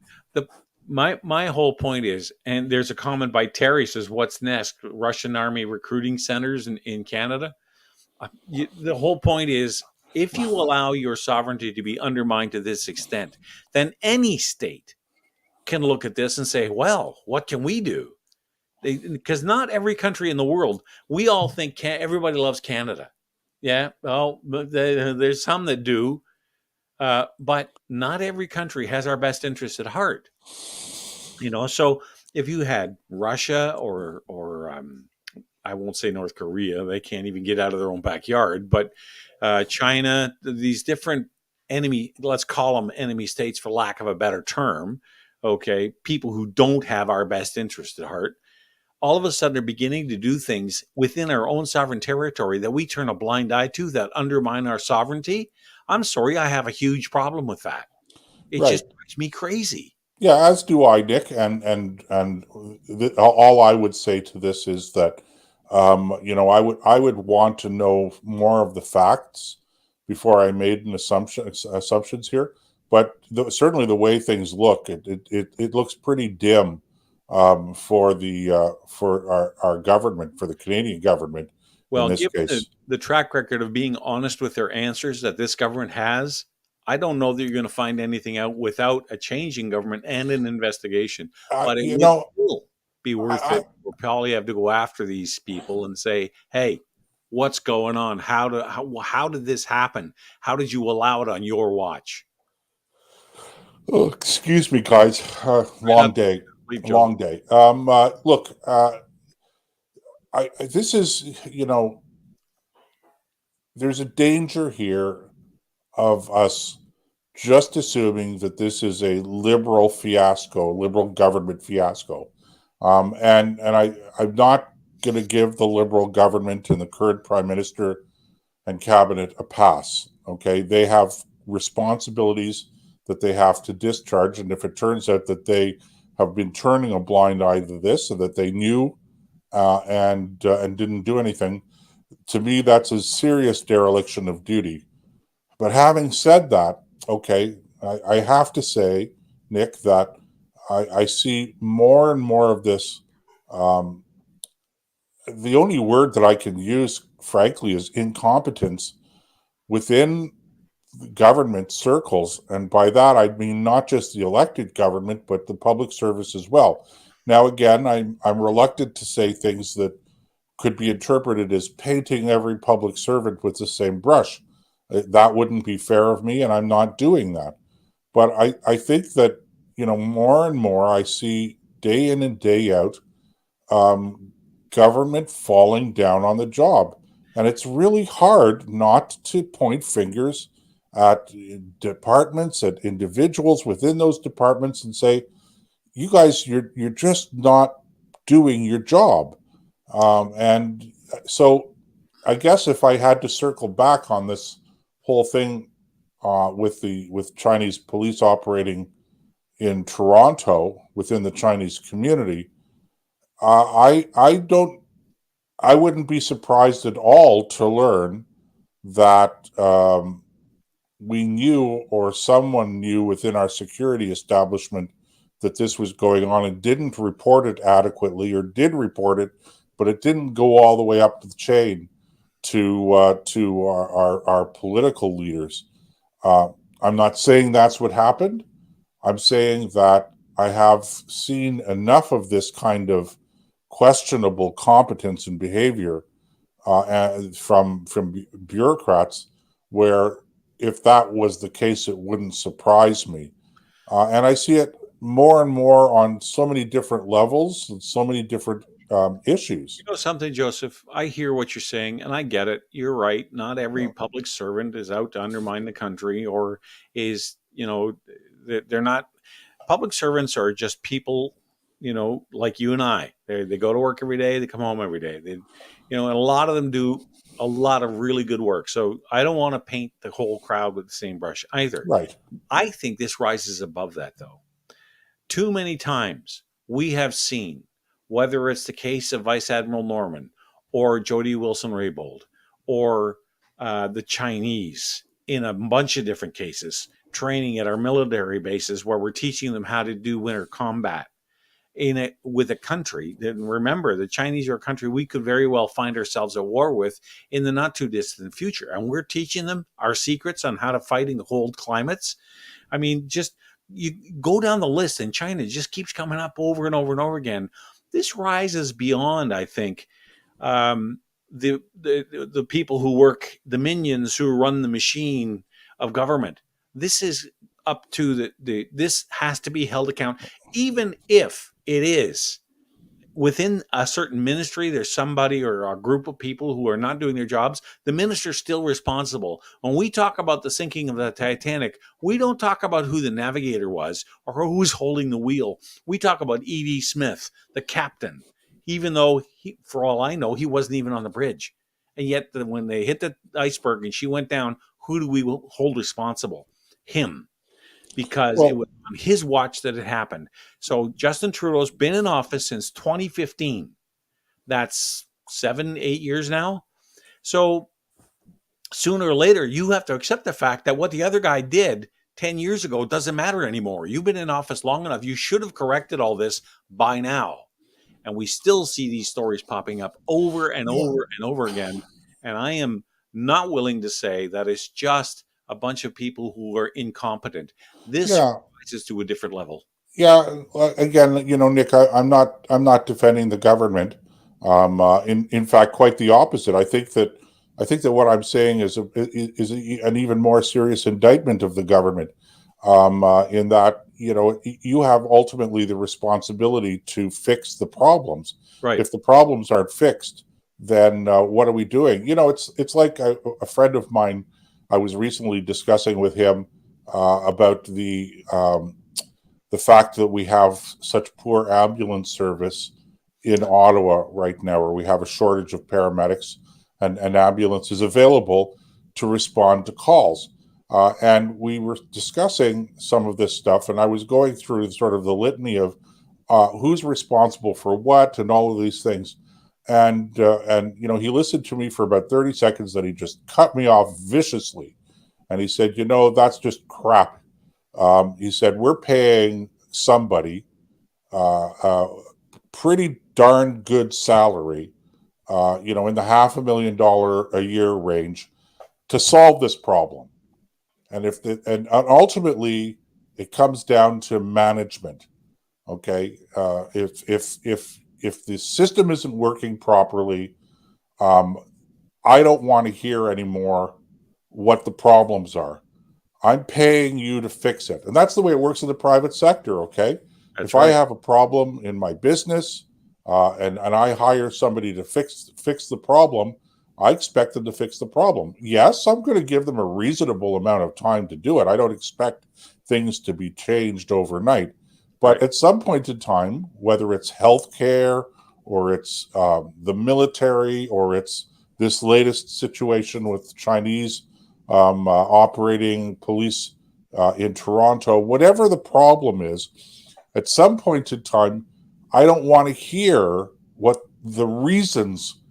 my whole point is, and there's a comment by Terry says, "What's next? Russian army recruiting centers in Canada." The whole point is, if you allow your sovereignty to be undermined to this extent, then any state can look at this and say, "Well, what can we do?" Because not every country in the world, we all think everybody loves Canada. Yeah, well, but there's some that do, but not every country has our best interests at heart. So if you had Russia or I won't say North Korea, they can't even get out of their own backyard, but China, these different let's call them enemy states for lack of a better term, okay, people who don't have our best interest at heart, all of a sudden are beginning to do things within our own sovereign territory that we turn a blind eye to, that undermine our sovereignty. I'm sorry, I have a huge problem with that. It Right. just makes me crazy. Yeah, as do I, Nick. And all I would say to this is that, I would want to know more of the facts before I made assumptions here. But certainly the way things look, it looks pretty dim for our government, for the Canadian government. Well, in this given case, the track record of being honest with their answers that this government has, I don't know that you're going to find anything out without a change in government and an investigation. But it would still be worth it. We'll probably have to go after these people and say, "Hey, what's going on? How did this happen? How did you allow it on your watch?" oh, excuse me, guys. Long day. Long day. Look, this is, there's a danger here of us just assuming that this is a liberal government fiasco. And I'm not going to give the liberal government and the current prime minister and cabinet a pass. Okay. They have responsibilities that they have to discharge. And if it turns out that they have been turning a blind eye to this, so that they knew and didn't do anything, to me, that's a serious dereliction of duty. But having said that, okay, I have to say, Nick, that I see more and more of this. The only word that I can use, frankly, is incompetence within government circles. And by that, I mean not just the elected government, but the public service as well. Now, again, I'm reluctant to say things that could be interpreted as painting every public servant with the same brush. That wouldn't be fair of me, and I'm not doing that. But I think that, more and more I see day in and day out government falling down on the job. And it's really hard not to point fingers at departments, at individuals within those departments and say, you guys, you're just not doing your job. And so I guess if I had to circle back on this whole thing with Chinese police operating in Toronto within the Chinese community, I wouldn't be surprised at all to learn that we knew, or someone knew within our security establishment, that this was going on and didn't report it adequately, or did report it, but it didn't go all the way up the chain to our political leaders. I'm not saying that's what happened. I'm saying that I have seen enough of this kind of questionable competence and behavior from bureaucrats, where if that was the case, it wouldn't surprise me. And I see it more and more on so many different levels and so many different issues. You know something, Joseph? I hear what you're saying, and I get it. You're right. Not every public servant is out to undermine the country, or is, they're not. Public servants are just people, like you and I. They go to work every day. They come home every day. And a lot of them do a lot of really good work. So I don't want to paint the whole crowd with the same brush either. Right. I think this rises above that, though. Too many times we have seen, whether it's the case of Vice Admiral Norman or Jody Wilson-Raybould or the Chinese in a bunch of different cases, training at our military bases where we're teaching them how to do winter combat with a country that, remember, the Chinese are a country we could very well find ourselves at war with in the not too distant future. And we're teaching them our secrets on how to fight in cold climates. I mean, just you go down the list, and China just keeps coming up over and over and over again. This rises beyond, I think, the people who work, the minions who run the machine of government. This is up to this has to be held account, even if it is within a certain ministry. There's somebody or a group of people who are not doing their jobs. The minister's still responsible. When we talk about the sinking of the Titanic, we don't talk about who the navigator was or who's holding the wheel. We talk about E.D. Smith, the captain, even though for all I know, he wasn't even on the bridge. And yet when they hit the iceberg and she went down, who do we hold responsible? Him. Because it was on his watch that it happened. So Justin Trudeau's been in office since 2015. That's 7-8 years now. So sooner or later, you have to accept the fact that what the other guy did 10 years ago doesn't matter anymore. You've been in office long enough. You should have corrected all this by now. And we still see these stories popping up over and over and over again. And I am not willing to say that it's just a bunch of people who are incompetent. This rises to a different level. Yeah. Again, Nick, I'm not defending the government. In fact, quite the opposite. I think that what I'm saying is an even more serious indictment of the government. In that, you have ultimately the responsibility to fix the problems. Right. If the problems aren't fixed, then what are we doing? It's like a friend of mine. I was recently discussing with him about the fact that we have such poor ambulance service in Ottawa right now, where we have a shortage of paramedics and ambulances available to respond to calls. And we were discussing some of this stuff, and I was going through sort of the litany of who's responsible for what and all of these things. And he listened to me for about 30 seconds, then he just cut me off viciously. And he said, that's just crap. He said, we're paying somebody pretty darn good salary, in the $500,000 a year range to solve this problem. And ultimately it comes down to management. Okay. If the system isn't working properly, I don't want to hear anymore what the problems are. I'm paying you to fix it. And that's the way it works in the private sector, okay? That's if right. I have a problem in my business and I hire somebody to fix the problem, I expect them to fix the problem. Yes, I'm going to give them a reasonable amount of time to do it. I don't expect things to be changed overnight. But at some point in time, whether it's healthcare or it's the military or it's this latest situation with Chinese operating police in Toronto, whatever the problem is, at some point in time, I don't want to hear what the reasons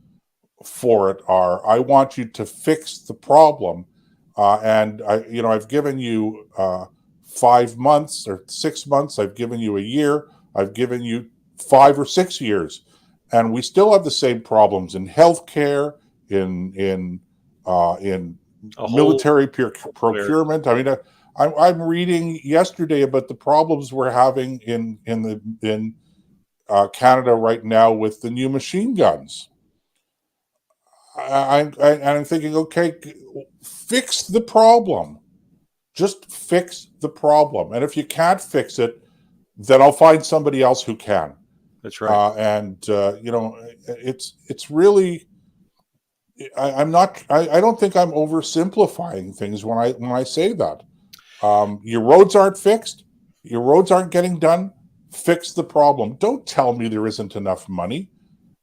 for it are. I want you to fix the problem. And I've given you 5 months or 6 months. I've given you a year. I've given you 5 or 6 years. And we still have the same problems in healthcare, in A whole military procurement. I mean, I'm reading yesterday about the problems we're having in Canada right now with the new machine guns. I'm thinking, okay, fix the problem. Just fix the problem. And if you can't fix it, then I'll find somebody else who can. That's right. You know, it's really. I don't think I'm oversimplifying things when I say that. Your roads aren't fixed. Your roads aren't getting done. Fix the problem. Don't tell me there isn't enough money.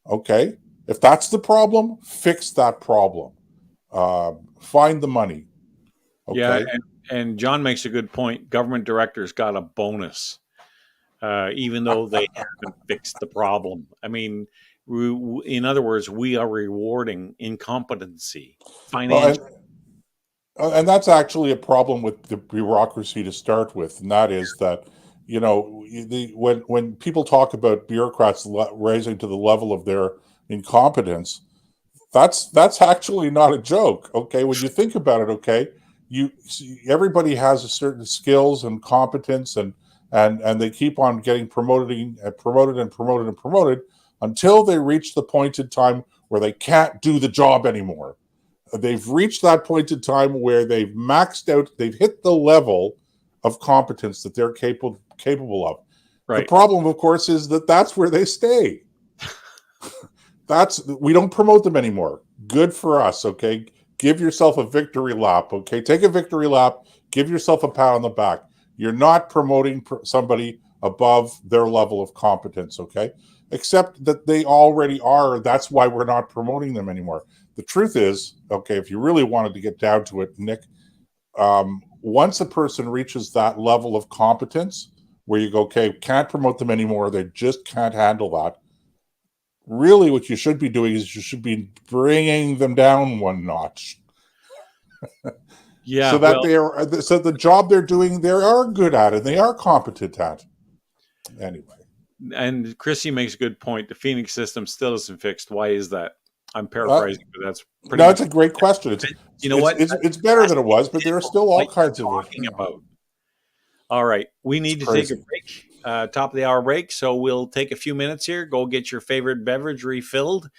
Okay, if that's the problem, fix that problem. Find the money. Okay. Yeah, and John makes a good point. Government directors got a bonus, even though they haven't fixed the problem. I mean, in other words, we are rewarding incompetency, financial. And that's actually a problem with the bureaucracy to start with, and that is that, you know, when people talk about bureaucrats rising to the level of their incompetence, that's actually not a joke. Okay, when you think about it, okay, everybody has a certain skills and competence, and they keep on getting promoted until they reach the point in time where they can't do the job anymore. They've reached that point in time where they've maxed out, they've hit the level of competence that they're capable of. Right. The problem, of course, is that that's where they stay. We don't promote them anymore. Good for us, okay? Give yourself a victory lap, okay? Take a victory lap, give yourself a pat on the back. You're not promoting somebody above their level of competence, okay? Except that they already are. That's why we're not promoting them anymore. The truth is, okay, if you really wanted to get down to it, Nick, once a person reaches that level of competence where you go, okay, can't promote them anymore, they just can't handle that. Really what you should be doing is you should be bringing them down one notch. Yeah. So that so the job they're doing, they are good at it, they are competent at. Anyway. And Chrissy makes a good point. The Phoenix system still isn't fixed. Why is that? I'm paraphrasing, but that's pretty. It's a great question. It's better than it was, but there are still all kinds of talking about. All right, we need to take a break. Top of the hour break. So we'll take a few minutes here. Go get your favorite beverage refilled.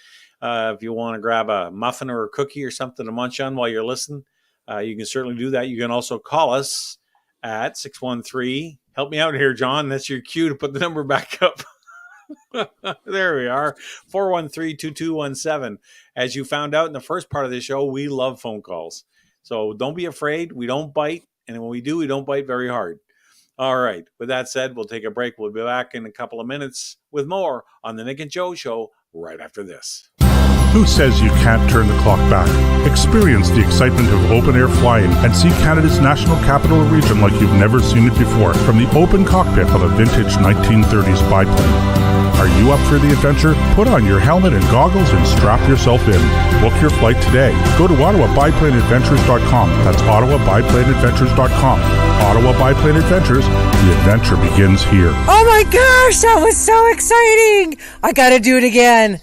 If you want to grab a muffin or a cookie or something to munch on while you're listening, you can certainly do that. You can also call us at 613. Help me out here, John. That's your cue to put the number back up. There we are. 413-2217. As you found out in the first part of the show, we love phone calls. So don't be afraid. We don't bite. And when we do, we don't bite very hard. All right. With that said, we'll take a break. We'll be back in a couple of minutes with more on the Nick and Joe Show right after this. Who says you can't turn the clock back? Experience the excitement of open-air flying and see Canada's National Capital Region like you've never seen it before from the open cockpit of a vintage 1930s biplane. Are you up for the adventure? Put on your helmet and goggles and strap yourself in. Book your flight today. Go to OttawaBiplaneAdventures.com. That's OttawaBiplaneAdventures.com. Ottawa Biplane Adventures. The adventure begins here. Oh my gosh, that was so exciting! I gotta do it again.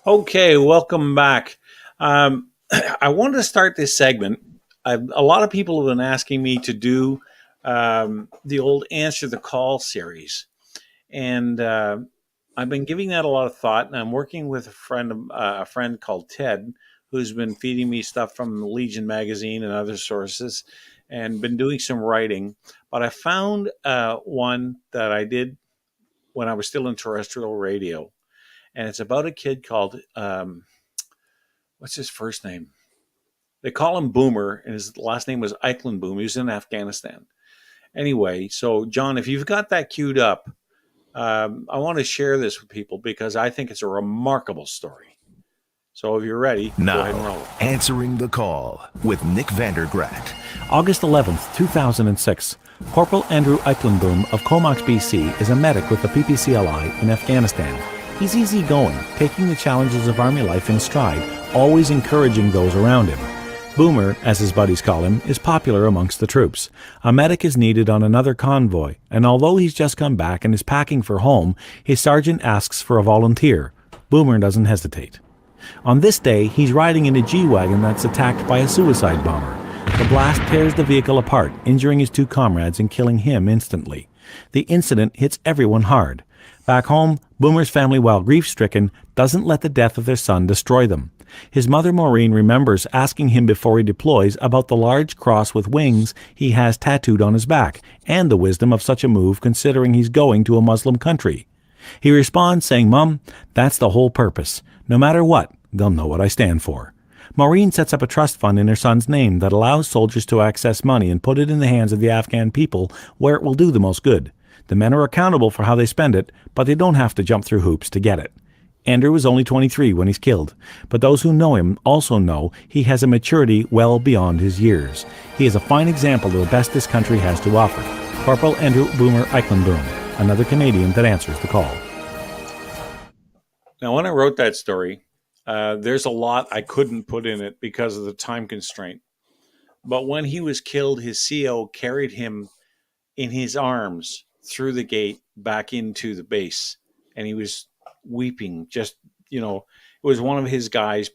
Okay, welcome back. I wanted to start this segment. A lot of people have been asking me to do the old Answer the Call series. And I've been giving that a lot of thought, and I'm working with a friend called Ted, who's been feeding me stuff from Legion magazine and other sources, and been doing some writing. But I found one that I did when I was still in terrestrial radio, and it's about a kid called what's his first name? They call him Boomer, and his last name was Eichenboom. He was in Afghanistan. Anyway, so John, if you've got that queued up, I want to share this with people because I think it's a remarkable story. So if you're ready, go ahead and roll. Now, answering the call with Nick Vandergraat. August 11th, 2006. Corporal Andrew Eichenboom of Comox, BC is a medic with the PPCLI in Afghanistan. He's easygoing, taking the challenges of Army life in stride, always encouraging those around him. Boomer, as his buddies call him, is popular amongst the troops. A medic is needed on another convoy, and although he's just come back and is packing for home, his sergeant asks for a volunteer. Boomer doesn't hesitate. On this day, he's riding in a G-Wagon that's attacked by a suicide bomber. The blast tears the vehicle apart, injuring his two comrades and killing him instantly. The incident hits everyone hard. Back home, Boomer's family, while grief-stricken, doesn't let the death of their son destroy them. His mother Maureen remembers asking him before he deploys about the large cross with wings he has tattooed on his back, and the wisdom of such a move considering he's going to a Muslim country. He responds saying, "Mom, that's the whole purpose. No matter what, they'll know what I stand for." Maureen sets up a trust fund in her son's name that allows soldiers to access money and put it in the hands of the Afghan people where it will do the most good. The men are accountable for how they spend it, but they don't have to jump through hoops to get it. Andrew was only 23 when he's killed, but those who know him also know he has a maturity well beyond his years. He is a fine example of the best this country has to offer. Corporal Andrew Boomer Eichenboom, another Canadian that answers the call. Now, when I wrote that story, there's a lot I couldn't put in it because of the time constraint. But when he was killed, his CO carried him in his arms through the gate back into the base, and he was weeping. Just, it was one of his guys.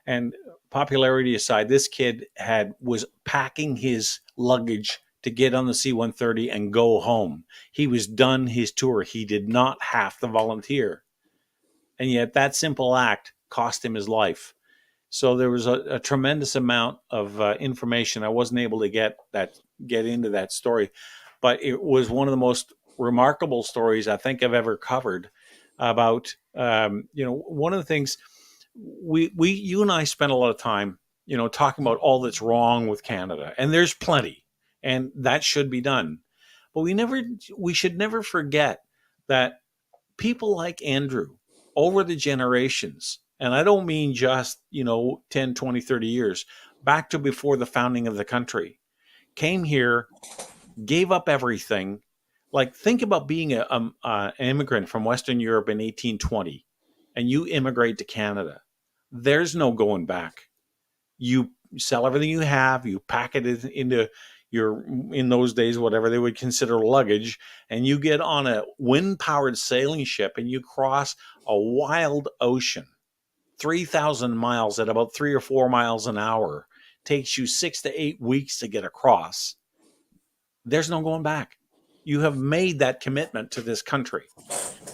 And popularity aside, this kid was packing his luggage to get on the C-130 and go home. He was done his tour. He did not have to volunteer, and yet that simple act cost him his life. So there was a tremendous amount of information I wasn't able to get into that story, but it was one of the most remarkable stories I think I've ever covered about, one of the things you and I spent a lot of time, talking about all that's wrong with Canada, and there's plenty, and that should be done. But we should never forget that people like Andrew over the generations, and I don't mean just, 10, 20, 30 years, back to before the founding of the country, came here, gave up everything. Like, think about being an immigrant from Western Europe in 1820, and you immigrate to Canada. There's no going back. You sell everything you have, you pack it into in those days, whatever they would consider luggage, and you get on a wind-powered sailing ship and you cross a wild ocean, 3,000 miles at about 3 or 4 miles an hour. Takes you 6 to 8 weeks to get across. There's no going back. You have made that commitment to this country.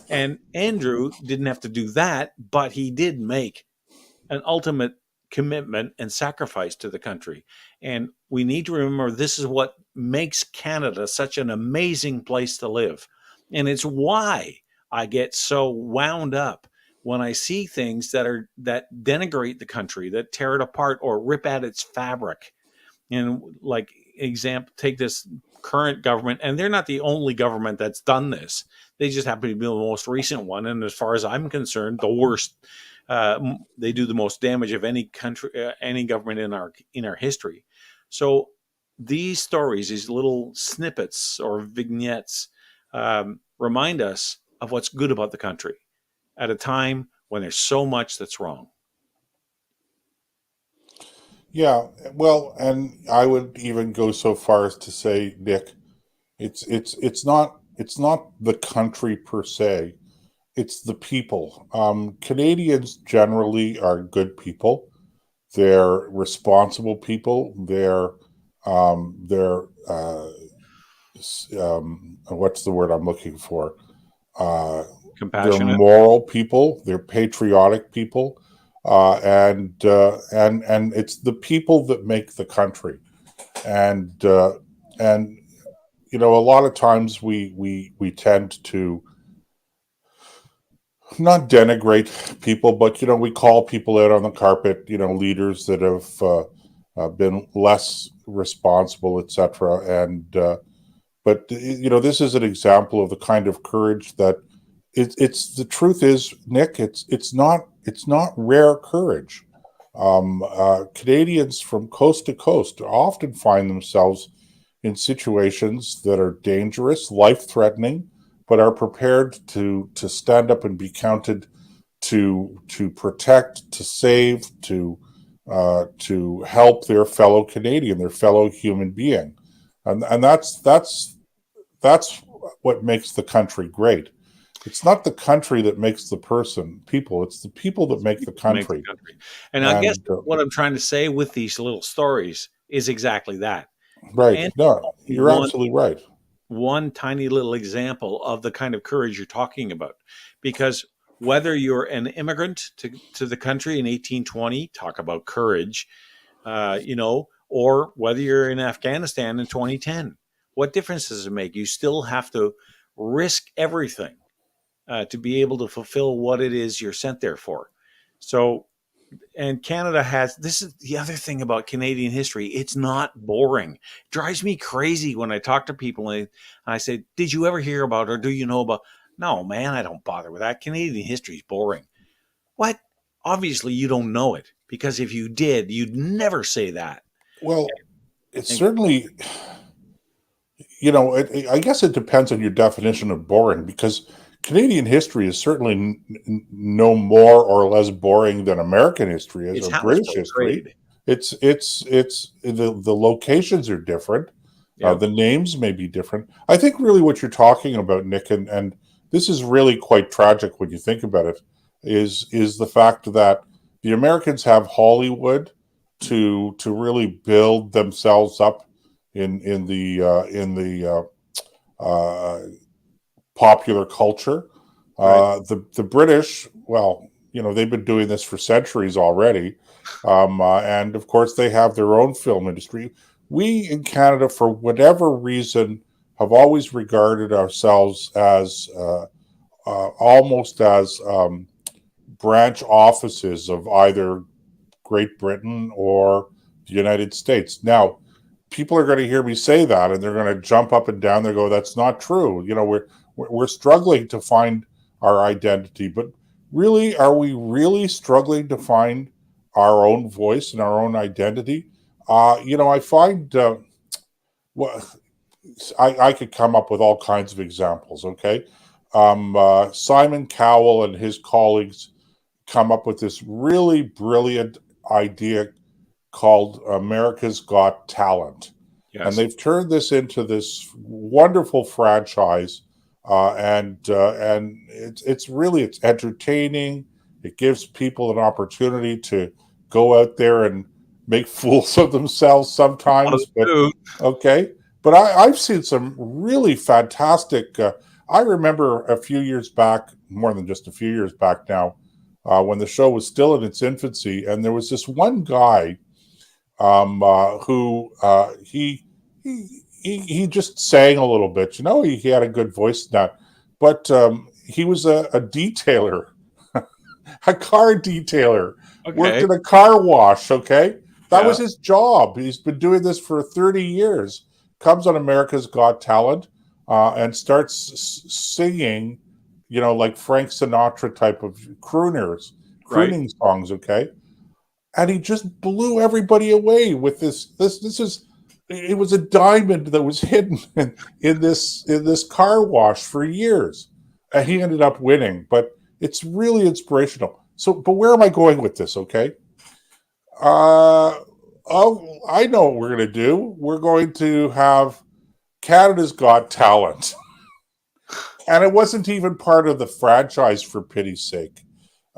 And Andrew didn't have to do that, but he did make an ultimate commitment and sacrifice to the country. And we need to remember this is what makes Canada such an amazing place to live. And it's why I get so wound up when I see things that denigrate the country, that tear it apart or rip at its fabric. And like example, take this current government, and they're not the only government that's done this. They just happen to be the most recent one, and as far as I'm concerned, the worst. They do the most damage of any country, any government in our history. So these stories, these little snippets or vignettes, remind us of what's good about the country at a time when there's so much that's wrong. Yeah, well, and I would even go so far as to say, Nick, it's not the country per se, it's the people. Canadians generally are good people. They're responsible people. They're what's the word I'm looking for? Compassionate. moral people, they're patriotic people, and it's the people that make the country. And you know, a lot of times we tend to not denigrate people, but you know, we call people out on the carpet. You know, leaders that have been less responsible, etc. And but you know, this is an example of the kind of courage that it's the truth is, Nick, it's not rare courage. Canadians from coast to coast often find themselves in situations that are dangerous, life-threatening, but are prepared to stand up and be counted, to protect, to save, to help their fellow Canadian, their fellow human being, and that's what makes the country great. It's not the country that makes the people. It's the people that make the country. And I guess what I'm trying to say with these little stories is exactly that. Right. And no, you're absolutely right. One tiny little example of the kind of courage you're talking about. Because whether you're an immigrant to the country in 1820, talk about courage, you know, or whether you're in Afghanistan in 2010, what difference does it make? You still have to risk everything to be able to fulfill what it is you're sent there for. So, and Canada has, this is the other thing about Canadian history. It's not boring. It drives me crazy when I talk to people and I say, did you ever hear about, or do you know about? No, man, I don't bother with that. Canadian history is boring. What? Obviously you don't know it, because if you did, you'd never say that. Well, it's certainly, you know, I guess it depends on your definition of boring, because Canadian history is certainly no more or less boring than American history is, or British history. It's the locations are different. Yeah. The names may be different. I think really what you're talking about, Nick, and this is really quite tragic when you think about it, is the fact that the Americans have Hollywood to really build themselves up in the popular culture. Right. The British, well, you know, they've been doing this for centuries already, and of course they have their own film industry. We in Canada, for whatever reason, have always regarded ourselves as almost as branch offices of either Great Britain or the United States. Now, people are going to hear me say that, and they're going to jump up and down. They go, "That's not true." You know, we're struggling to find our identity, but really, are we really struggling to find our own voice and our own identity? You know, I find I could come up with all kinds of examples. Okay, Simon Cowell and his colleagues come up with this really brilliant idea called America's Got Talent. Yes. And they've turned this into this wonderful franchise, and it's entertaining. It gives people an opportunity to go out there and make fools of themselves sometimes. But I've seen some really fantastic. I remember a few years back, more than just a few years back now, when the show was still in its infancy, and there was this one guy who he just sang a little bit. You know, he had a good voice now, but he was a detailer, a car detailer, worked in a car wash. Okay, that was his job. He's been doing this for 30 years. Comes on America's Got Talent and starts singing, you know, like Frank Sinatra type of crooning songs. Okay. And he just blew everybody away with this. It was a diamond that was hidden in this car wash for years, and he ended up winning. But it's really inspirational. So, but where am I going with this? Okay, I know what we're going to do. We're going to have Canada's Got Talent, and it wasn't even part of the franchise, for pity's sake.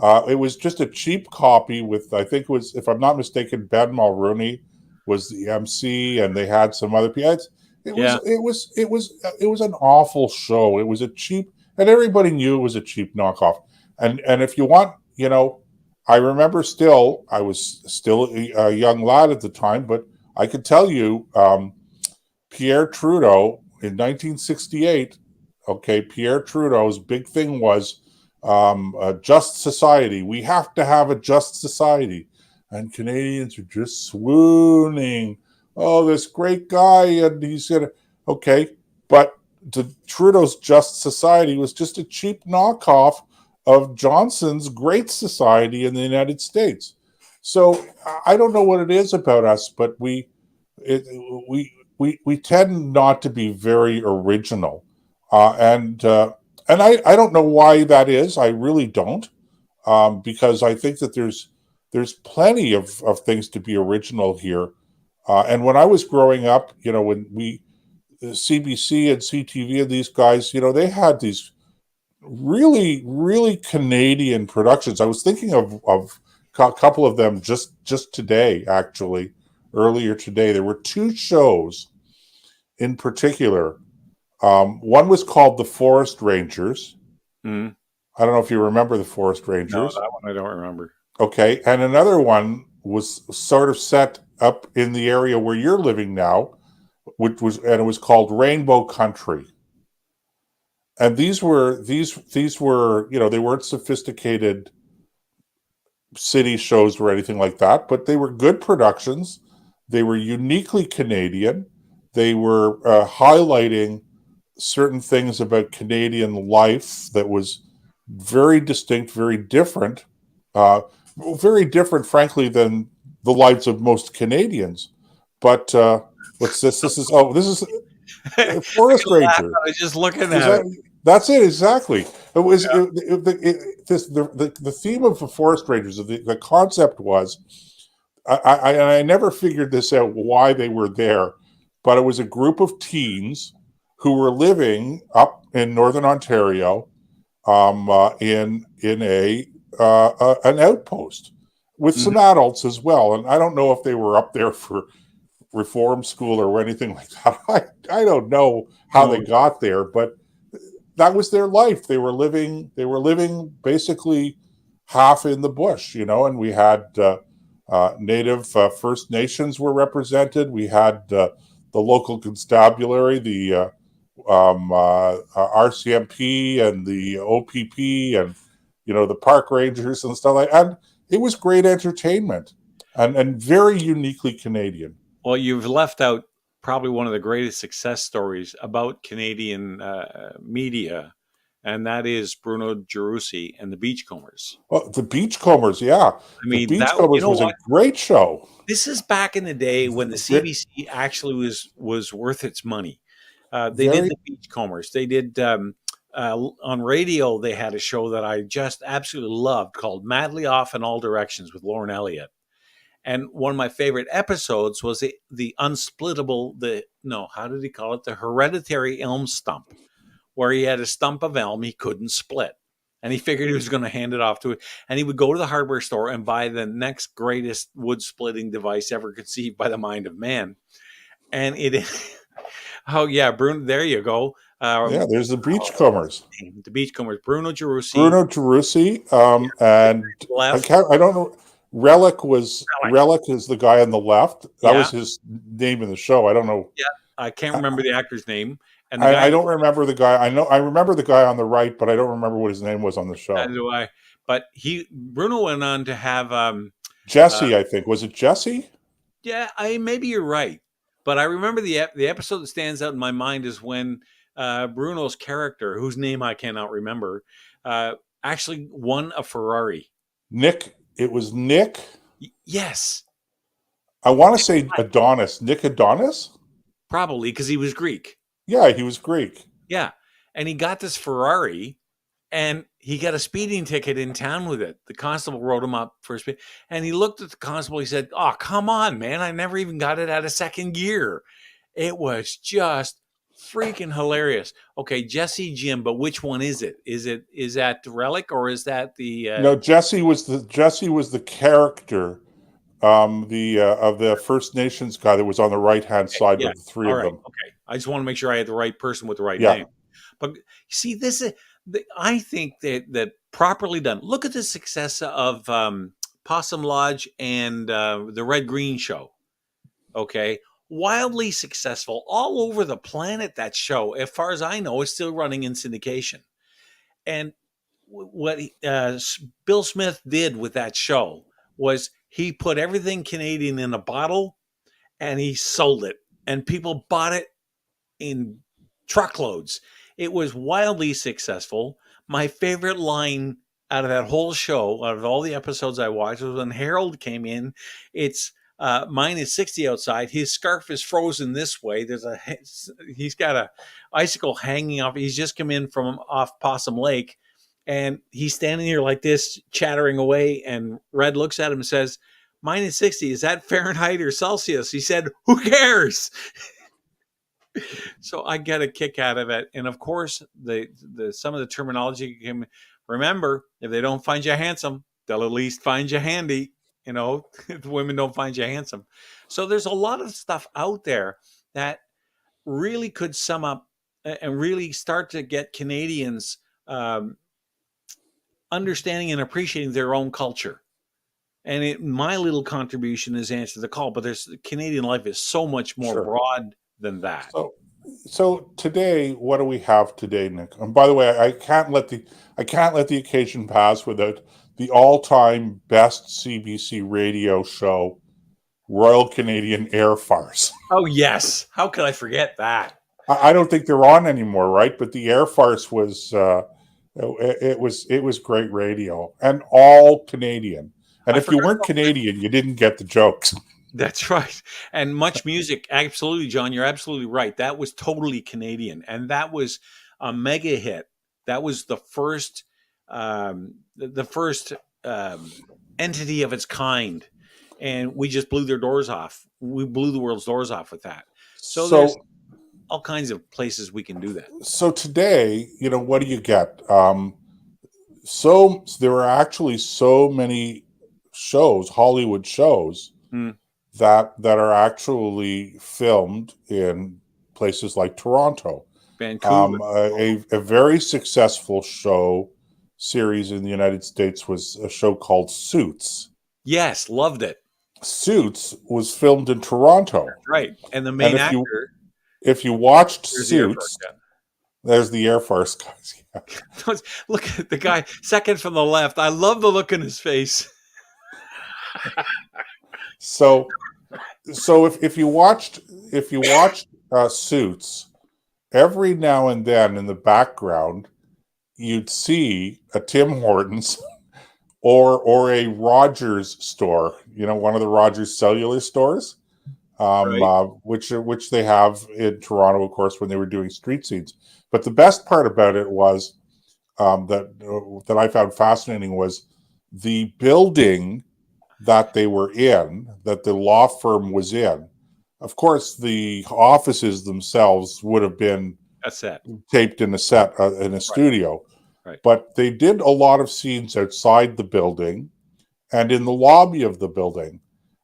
It was just a cheap copy with, I think it was, if I'm not mistaken, Ben Mulrooney was the MC, and they had some other people. It was an awful show. It was a cheap, and everybody knew it was a cheap knockoff. And if you want, I remember still, I was still a young lad at the time, but I could tell you, Pierre Trudeau in 1968. Okay, Pierre Trudeau's big thing was a just society. We have to have a just society. And Canadians are just swooning. Oh, this great guy, and he's gonna. Okay, but Trudeau's just society was just a cheap knockoff of Johnson's Great Society in the United States. So I don't know what it is about us, but we tend not to be very original. And I don't know why that is. I really don't, because I think that there's plenty of things to be original here. And when I was growing up, when CBC and CTV and these guys, they had these really, really Canadian productions. I was thinking of a couple of them just today, actually, earlier today. There were two shows in particular. One was called The Forest Rangers. Mm. I don't know if you remember The Forest Rangers. No, that one I don't remember. Okay, and another one was sort of set up in the area where you're living now, it was called Rainbow Country. And these were they weren't sophisticated city shows or anything like that, but they were good productions. They were uniquely Canadian. They were highlighting certain things about Canadian life that was very distinct, very different, frankly, than the lives of most Canadians. But what's this? This is Forest Ranger. I was just looking at it. That's it, exactly. It was the theme of the Forest Rangers. The concept was, I never figured this out why they were there, but it was a group of teens who were living up in Northern Ontario, in an outpost with some adults as well. And I don't know if they were up there for reform school or anything like that. I don't know how they got there, but that was their life. They were living basically half in the bush, and we had Native First Nations were represented. We had the local constabulary, the RCMP and the OPP, and the park rangers and stuff like that. And it was great entertainment and very uniquely Canadian. Well, you've left out probably one of the greatest success stories about Canadian media, and that is Bruno Gerussi and the Beachcombers. Well, the Beachcombers, yeah. I mean, the Beachcombers was a great show. This is back in the day when the CBC actually was worth its money. They did the Beachcombers. They did on radio. They had a show that I just absolutely loved called Madly Off in All Directions with Lauren Elliott. And one of my favorite episodes was the unsplittable, how did he call it? The hereditary elm stump, where he had a stump of elm he couldn't split. And he figured he was going to hand it off to it. And he would go to the hardware store and buy the next greatest wood splitting device ever conceived by the mind of man. And Bruno, there you go. There's the Beachcombers. The Beachcombers, Bruno Gerussi. And I don't know. Relic is the guy on the left. That was his name in the show. I don't know. Yeah, I can't remember the actor's name. And I don't remember the guy. I remember the guy on the right, but I don't remember what his name was on the show. Neither do I. But Bruno went on to have Jesse. I think, was it Jesse? Yeah, maybe you're right. But I remember the episode that stands out in my mind is when Bruno's character, whose name I cannot remember, actually won a Ferrari. Nick. It was Nick. Yes. I want to say Adonis. Nick Adonis? Probably, because he was Greek. Yeah, he was Greek. Yeah. And he got this Ferrari, and he got a speeding ticket in town with it. The constable wrote him up for a speed. And he looked at the constable. He said, "Oh, come on, man. I never even got it out of second gear." It was just freaking hilarious. Okay, Jesse Jim, but which one is it? Is that Relic, or is that the No, Jesse was the character of the First Nations guy that was on the right-hand side of the three of them. Okay. I just want to make sure I had the right person with the right name. But see, this I think that properly done. Look at the success of Possum Lodge and the Red Green Show. Okay, wildly successful all over the planet. That show, as far as I know, is still running in syndication. And what Bill Smith did with that show was he put everything Canadian in a bottle and he sold it, and people bought it in truckloads. It was wildly successful. My favorite line out of that whole show, out of all the episodes I watched, was when Harold came in. It's minus 60 outside. His scarf is frozen this way. He's got a icicle hanging off. He's just come in from off Possum Lake, and he's standing here like this, chattering away. And Red looks at him and says, "Minus 60, is that Fahrenheit or Celsius?" He said, "Who cares?" So I get a kick out of it. And of course, the some of the terminology can remember, if they don't find you handsome, they'll at least find you handy. You know, if the women don't find you handsome. So there's a lot of stuff out there that really could sum up and really start to get Canadians understanding and appreciating their own culture. And my little contribution is answer the call, but Canadian life is so much more broad than that. So today, what do we have today, Nick? And by the way, I can't let the occasion pass without the all-time best CBC radio show, Royal Canadian Air Farce. Oh yes, how could I forget that? I don't think they're on anymore, right? But the Air Farce was it was great radio and all Canadian. And if you weren't Canadian, you didn't get the jokes. That's right. And Much Music. Absolutely, John. You're absolutely right. That was totally Canadian. And that was a mega hit. That was the first entity of its kind. And we just blew their doors off. We blew the world's doors off with that. So there's all kinds of places we can do that. So today, what do you get? So there are actually so many shows, Hollywood shows, that are actually filmed in places like Toronto. Vancouver. A very successful show series in the United States was a show called Suits. Yes, loved it. Suits was filmed in Toronto. That's right. And the main actor. If you watched Suits, there's the Air Farce guys. Yeah. Look at the guy second from the left. I love the look in his face. So if you watched Suits, every now and then in the background you'd see a Tim Hortons or a Rogers store, one of the Rogers cellular stores, right. which they have in Toronto, of course, when they were doing street scenes. But the best part about it was that I found fascinating was the building that they were in, that the law firm was in. Of course, the offices themselves would have been a set taped in a set in a studio. Right. But they did a lot of scenes outside the building and in the lobby of the building.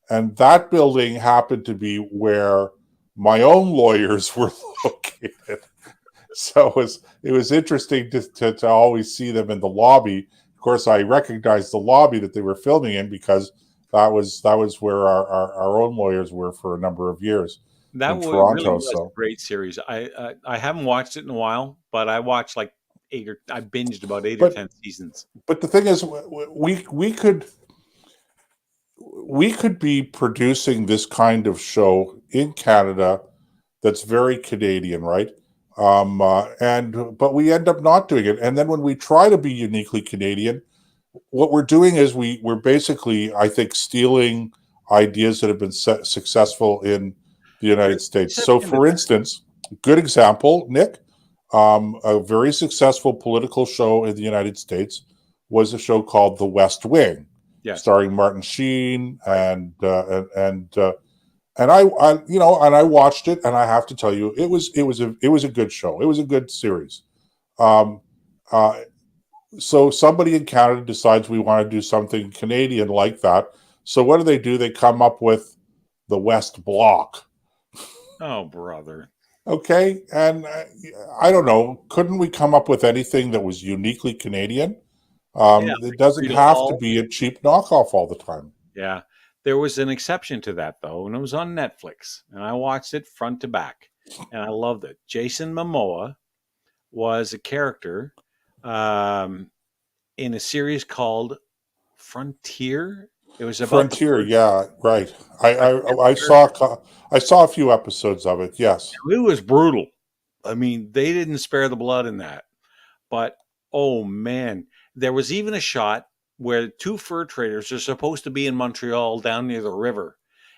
And that building happened to be where my own lawyers were located. So it was interesting to always see them in the lobby. Of course, I recognized the lobby that they were filming in because that was where our own lawyers were for a number of years. That in Toronto, really was a great series. I haven't watched it in a while, but I watched I binged about 8 or 10 seasons. But the thing is, we could be producing this kind of show in Canada that's very Canadian, right? But we end up not doing it. And then when we try to be uniquely Canadian, what we're doing is we're basically, I think, stealing ideas that have been successful in the United States. So, for instance, good example, Nick, a very successful political show in the United States was a show called The West Wing, starring Martin Sheen, and I watched it, and I have to tell you, it was a good show. It was a good series. So somebody in Canada decides we want to do something Canadian like that. So what do? They come up with the West Block. Oh, brother. Okay, and I don't know. Couldn't we come up with anything that was uniquely Canadian? Yeah, It doesn't Frito have to Hall. be a cheap knockoff all the time. Yeah. There was an exception to that though, and it was on Netflix, and I watched it front to back, and I loved it. Jason Momoa was a character um, in a series called Frontier. It was about the Frontier, first. yeah, right. I I I, can't I remember. saw I saw a few episodes of it. Yes. It was brutal. I mean, they didn't spare the blood in that. But oh man, there was even a shot where two fur traders are supposed to be in Montreal down near the river,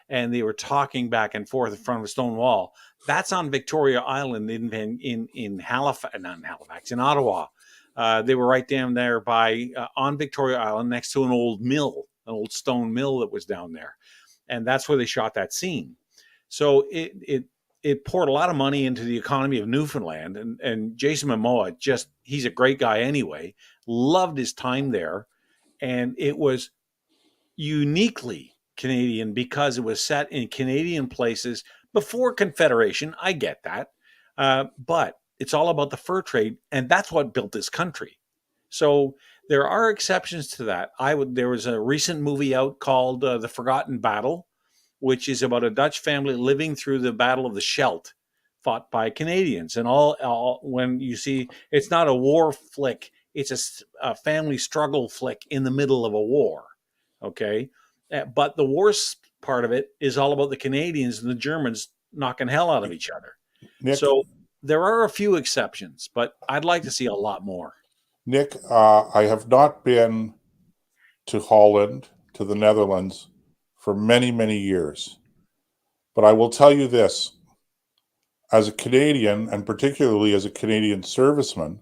and they were talking back and forth in front of a stone wall. That's on Victoria Island in Halifax, not in Halifax, in Ottawa. They were right down there by on Victoria Island next to an old mill, an old stone mill that was down there, and that's where they shot that scene. So it poured a lot of money into the economy of Newfoundland, and Jason Momoa, just he's a great guy anyway. Loved his time there, and it was uniquely Canadian because it was set in Canadian places before Confederation. I get that, but it's all about the fur trade, and that's what built this country. So there are exceptions to that. There was a recent movie out called The Forgotten Battle, which is about a Dutch family living through the Battle of the Scheldt, fought by Canadians. And all when you see, it's not a war flick; it's a family struggle flick in the middle of a war. Okay, but the worst part of it is all about the Canadians and the Germans knocking hell out of each other. Nick, So there are a few exceptions, but I'd like to see a lot more. Nick, I have not been to Holland, to the Netherlands, for many, many years. But I will tell you this: as a Canadian, and particularly as a Canadian serviceman,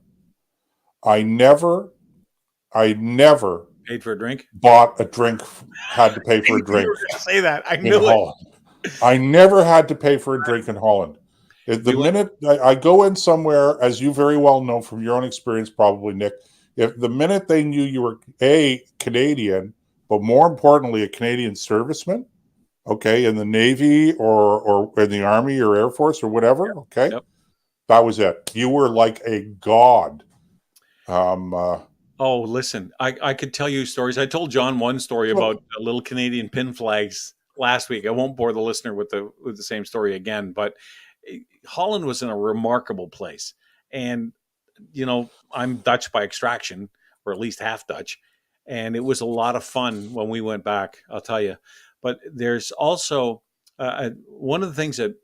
I never, I never Paid for a drink? bought a drink, had to pay for a You drink were going to say that. I in knew it. Holland. I never had to pay for a drink in Holland. The You went, minute I go in somewhere, as you very well know from your own experience, probably, Nick, if the minute they knew you were a Canadian, but more importantly, a Canadian serviceman, okay, in the Navy or in the Army or Air Force or whatever, okay, yep. that was it. You were like a god. Um, Oh, listen, I could tell you stories. I told John one story about little Canadian pin flags last week. I won't bore the listener with the same story again, but Holland was in a remarkable place. And, you know, I'm Dutch by extraction, or at least half Dutch. And it was a lot of fun when we went back, I'll tell you. But there's also one of the things that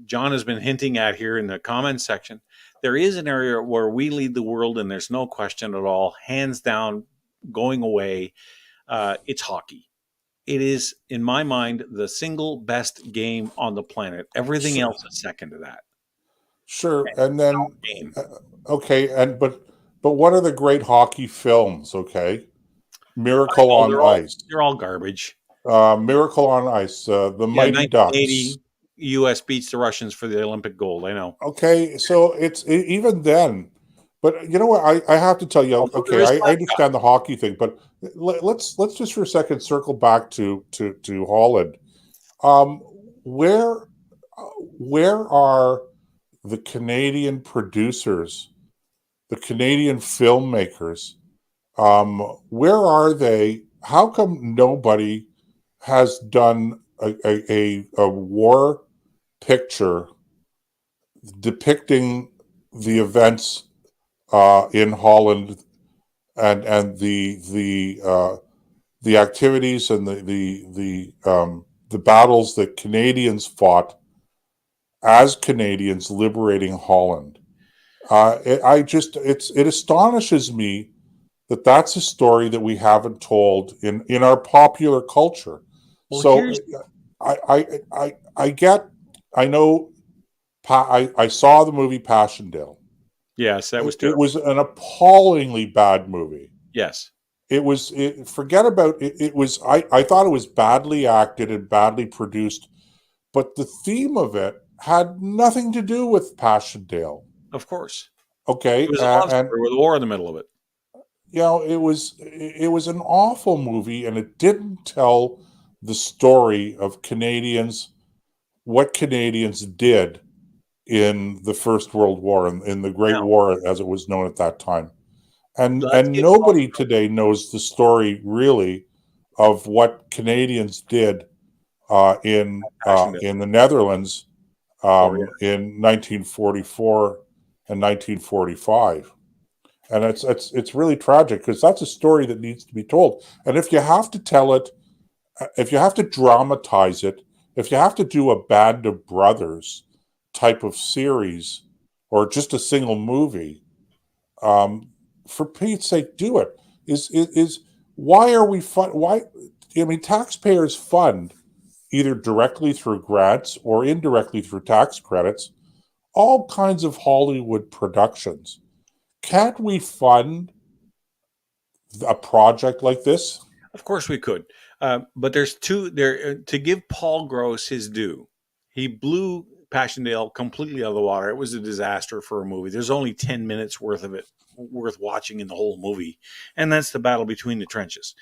John has been hinting at here in the comments section. There is an area where we lead the world, and there's no question at all, hands down, going away. It's hockey. It is, in my mind, the single best game on the planet. Everything else is second to that. sure, and then Game. okay, but what are the great hockey films? Okay, Miracle Oh, on Ice, they're all garbage. Miracle on Ice, the Yeah, Mighty 1980, Ducks. U.S. beats the Russians for the Olympic gold. I know. Okay, so even then, but you know what? I have to tell you. Although there Okay, is I Black understand the hockey thing, but let's just for a second circle back to Holland. Um, where where are the Canadian producers, the Canadian filmmakers? Where are they? How come nobody has done a war picture depicting the events in Holland and the activities and the battles that Canadians fought as Canadians liberating Holland? It astonishes me that that's a story that we haven't told in our popular culture. Well, So I get, I know, I saw the movie Passchendaele. yes, that was It terrible. was an appallingly bad movie. Yes. Forget about it. I thought it was badly acted and badly produced, but the theme of it had nothing to do with Passchendaele. Of course. Okay, It was a love and story with a war in the middle of it. you know, it was an awful movie, and it didn't tell the story of Canadians, what Canadians did in the First World War, in the Great War, as it was known at that time. And Let's nobody today knows the story, really, of what Canadians did in the Netherlands in 1944 and 1945. And it's really tragic, because that's a story that needs to be told. And if you have to tell it, if you have to dramatize it, if you have to do a Band of Brothers type of series or just a single movie, for Pete's sake, do it. Is why are we taxpayers fund, either directly through grants or indirectly through tax credits, all kinds of Hollywood productions. Can't we fund a project like this? Of course we could. But there's two there to give Paul Gross his due. He blew Passchendaele completely out of the water. It was a disaster for a movie. There's only 10 minutes worth of it worth watching in the whole movie. And that's the battle between the trenches.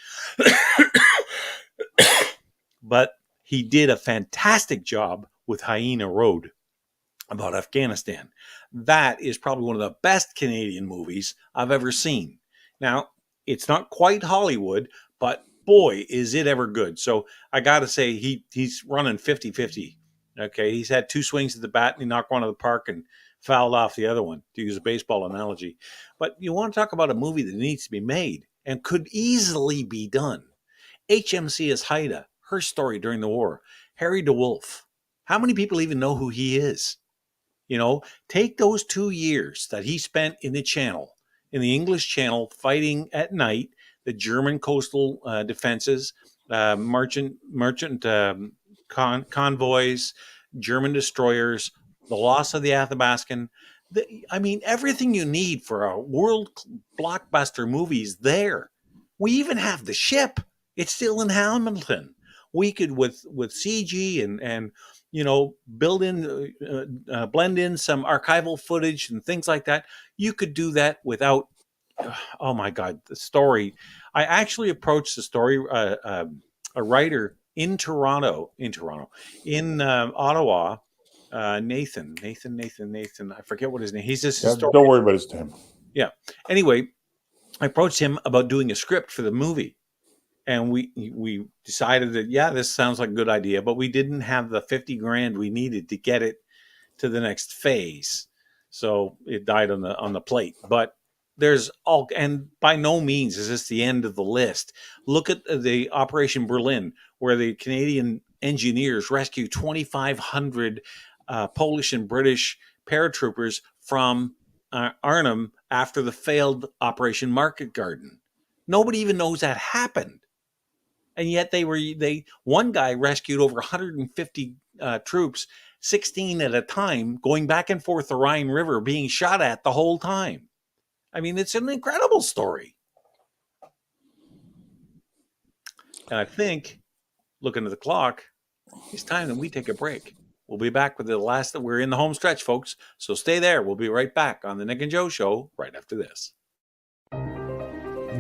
But he did a fantastic job with Hyena Road about Afghanistan. That is probably one of the best Canadian movies I've ever seen. Now, it's not quite Hollywood, but boy, is it ever good. So I got to say, he's running 50-50. Okay, he's had 2 swings at the bat, and he knocked one out of the park and fouled off the other one, to use a baseball analogy. But you want to talk about a movie that needs to be made and could easily be done. HMCS Haida, her story during the war. Harry DeWolf. How many people even know who he is? You know, take those 2 years that he spent in the Channel, in the English Channel, fighting at night, the German coastal defenses, merchant convoys, German destroyers, the loss of the Athabascan. Everything you need for a world blockbuster movie is there. We even have the ship. It's still in Hamilton. We could, with CG and build in, blend in some archival footage and things like that. You could do that without, oh my God, the story. I actually approached the story, a writer in Ottawa, Nathan. I forget what his name. He's just don't worry about his name. Yeah. Anyway, I approached him about doing a script for the movie. And we decided that, this sounds like a good idea, but we didn't have the $50,000 we needed to get it to the next phase. So it died on the plate. But there's and by no means is this the end of the list. Look at the Operation Berlin, where the Canadian engineers rescued 2,500 Polish and British paratroopers from Arnhem after the failed Operation Market Garden. Nobody even knows that happened. And yet one guy rescued over 150 troops, 16 at a time, going back and forth the Rhine River, being shot at the whole time. I mean, it's an incredible story. And I think, looking at the clock, it's time that we take a break. We'll be back with the last. We're in the home stretch, folks. So stay there. We'll be right back on the Nick and Joe Show right after this.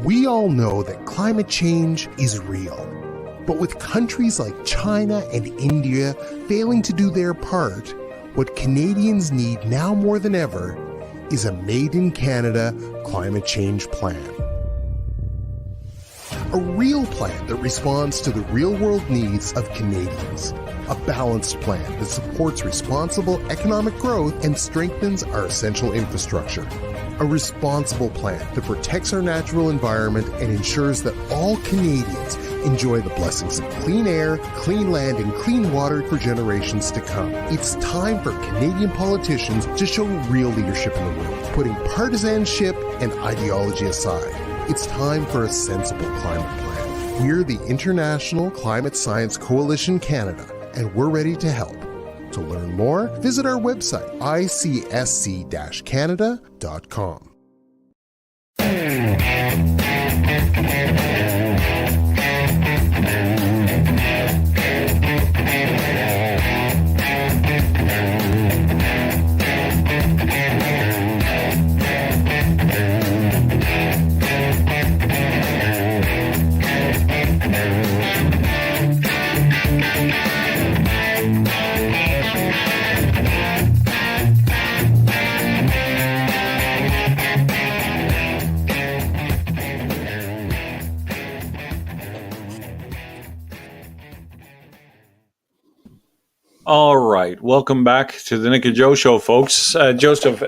We all know that climate change is real. But with countries like China and India failing to do their part, what Canadians need now more than ever is a Made in Canada climate change plan. A real plan that responds to the real-world needs of Canadians. A balanced plan that supports responsible economic growth and strengthens our essential infrastructure. A responsible plan that protects our natural environment and ensures that all Canadians enjoy the blessings of clean air, clean land, and clean water for generations to come. It's time for Canadian politicians to show real leadership in the world, putting partisanship and ideology aside. It's time for a sensible climate plan. We're the International Climate Science Coalition Canada, and we're ready to help. To learn more, visit our website, icsc-canada.com. All right, welcome back to the Nick and Joe Show, folks. Joseph,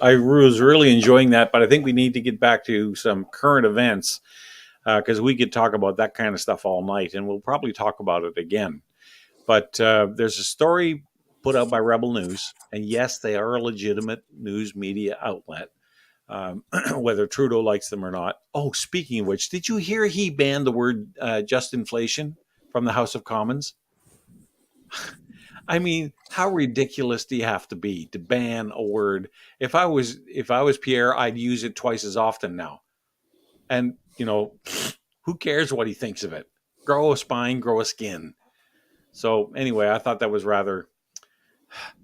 I was really enjoying that, but I think we need to get back to some current events because we could talk about that kind of stuff all night, and we'll probably talk about it again. But there's a story put out by Rebel News, and yes, they are a legitimate news media outlet, whether Trudeau likes them or not. Oh, speaking of which, did you hear he banned the word just inflation from the House of Commons? I mean, how ridiculous do you have to be to ban a word? If I was Pierre, I'd use it twice as often now. And, who cares what he thinks of it? Grow a spine, grow a skin. So anyway, I thought that was rather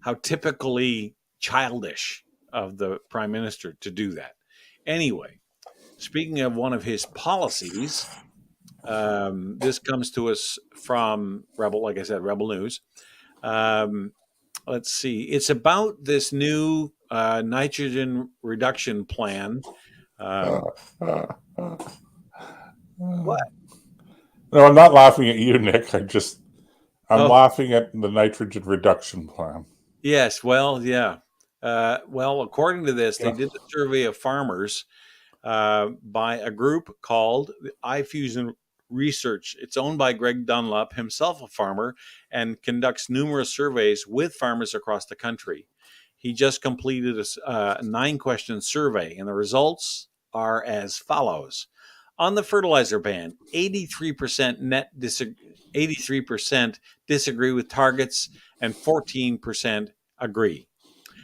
how typically childish of the Prime Minister to do that. Anyway, speaking of one of his policies, this comes to us from Rebel, like I said, Rebel News. Let's see. It's about this new nitrogen reduction plan. What? No, I'm not laughing at you, Nick. I'm laughing at the nitrogen reduction plan. Yes. Well, yeah. Well, according to this, they did a survey of farmers by a group called iFusion Research. It's owned by Greg Dunlop, himself a farmer, and conducts numerous surveys with farmers across the country. He just completed a 9-question survey, and the results are as follows. On the fertilizer ban, 83% disagree with targets, and 14% agree.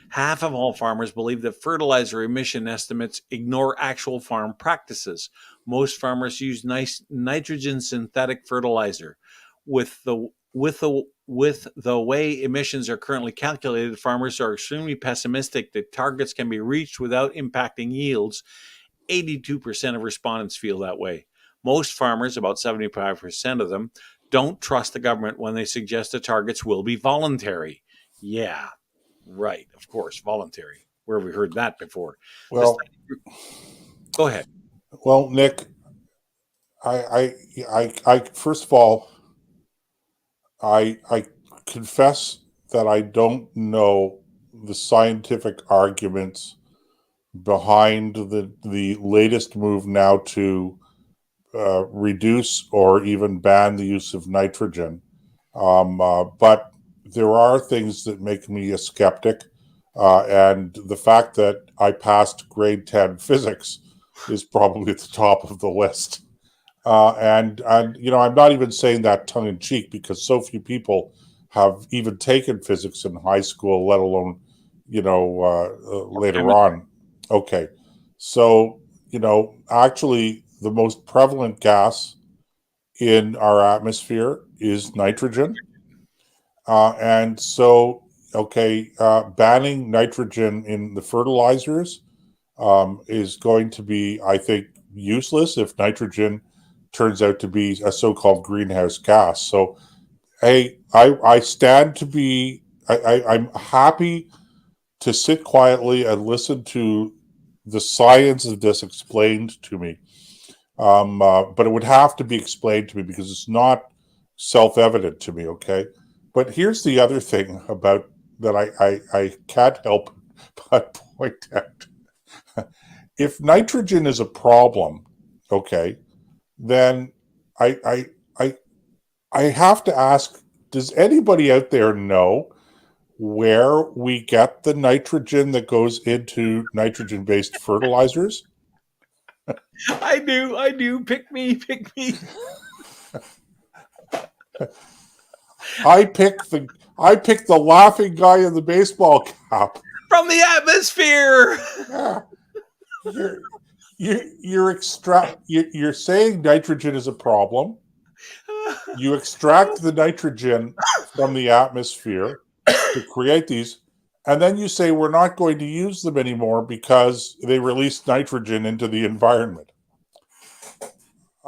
Half of all farmers believe that fertilizer emission estimates ignore actual farm practices. Most farmers use nitrogen synthetic fertilizer. With the way emissions are currently calculated, farmers are extremely pessimistic that targets can be reached without impacting yields. 82% of respondents feel that way. Most farmers, about 75% of them, don't trust the government when they suggest the targets will be voluntary. Yeah. Right, of course, voluntary. Where have we heard that before? Well, go ahead. Well, Nick, I first of all, I confess that I don't know the scientific arguments behind the latest move now to reduce or even ban the use of nitrogen, but there are things that make me a skeptic, and the fact that I passed grade 10 physics is probably at the top of the list. And I'm not even saying that tongue in cheek because so few people have even taken physics in high school, let alone, later on. Okay. So, actually the most prevalent gas in our atmosphere is nitrogen. And so, banning nitrogen in the fertilizers is going to be, I think, useless if nitrogen turns out to be a so-called greenhouse gas. So, I stand to be, I'm happy to sit quietly and listen to the science of this explained to me. But it would have to be explained to me because it's not self-evident to me, okay? But here's the other thing about that I can't help but point out. If nitrogen is a problem, okay, then I have to ask, does anybody out there know where we get the nitrogen that goes into nitrogen-based fertilizers? I do. Pick me. I picked the laughing guy in the baseball cap from the atmosphere. Yeah. You're saying nitrogen is a problem. You extract the nitrogen from the atmosphere to create these, and then you say we're not going to use them anymore because they release nitrogen into the environment.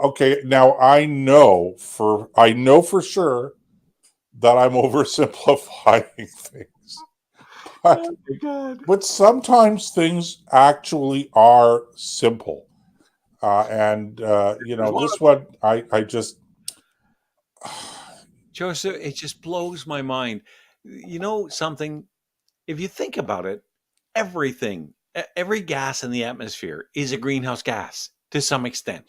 Okay, now I know for sure that I'm oversimplifying things. But sometimes things actually are simple. This one, I just... Joseph, it just blows my mind. You know something? If you think about it, every gas in the atmosphere is a greenhouse gas to some extent,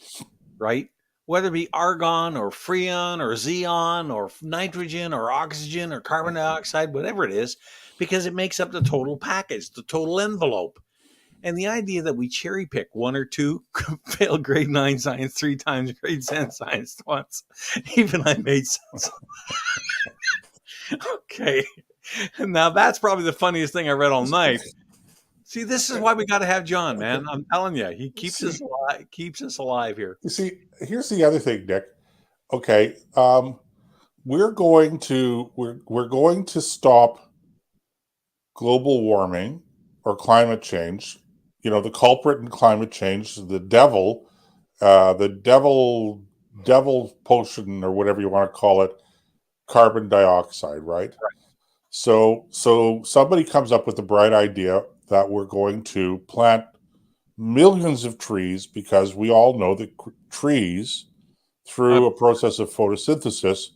right? Whether it be argon or freon or xenon or nitrogen or oxygen or carbon dioxide, whatever it is, because it makes up the total package, the total envelope. And the idea that we cherry pick one or two, fail grade 9 science 3 times, grade 10 science once, even I made sense. Okay. Now that's probably the funniest thing I read all night. See, this is why we got to have John, man. I'm telling you, he keeps us alive. Keeps us alive here. You see, here's the other thing, Nick. Okay, we're going to stop global warming or climate change. You know, the culprit in climate change, the devil potion or whatever you want to call it, carbon dioxide, right? So somebody comes up with the bright idea that we're going to plant millions of trees, because we all know that trees, through a process of photosynthesis,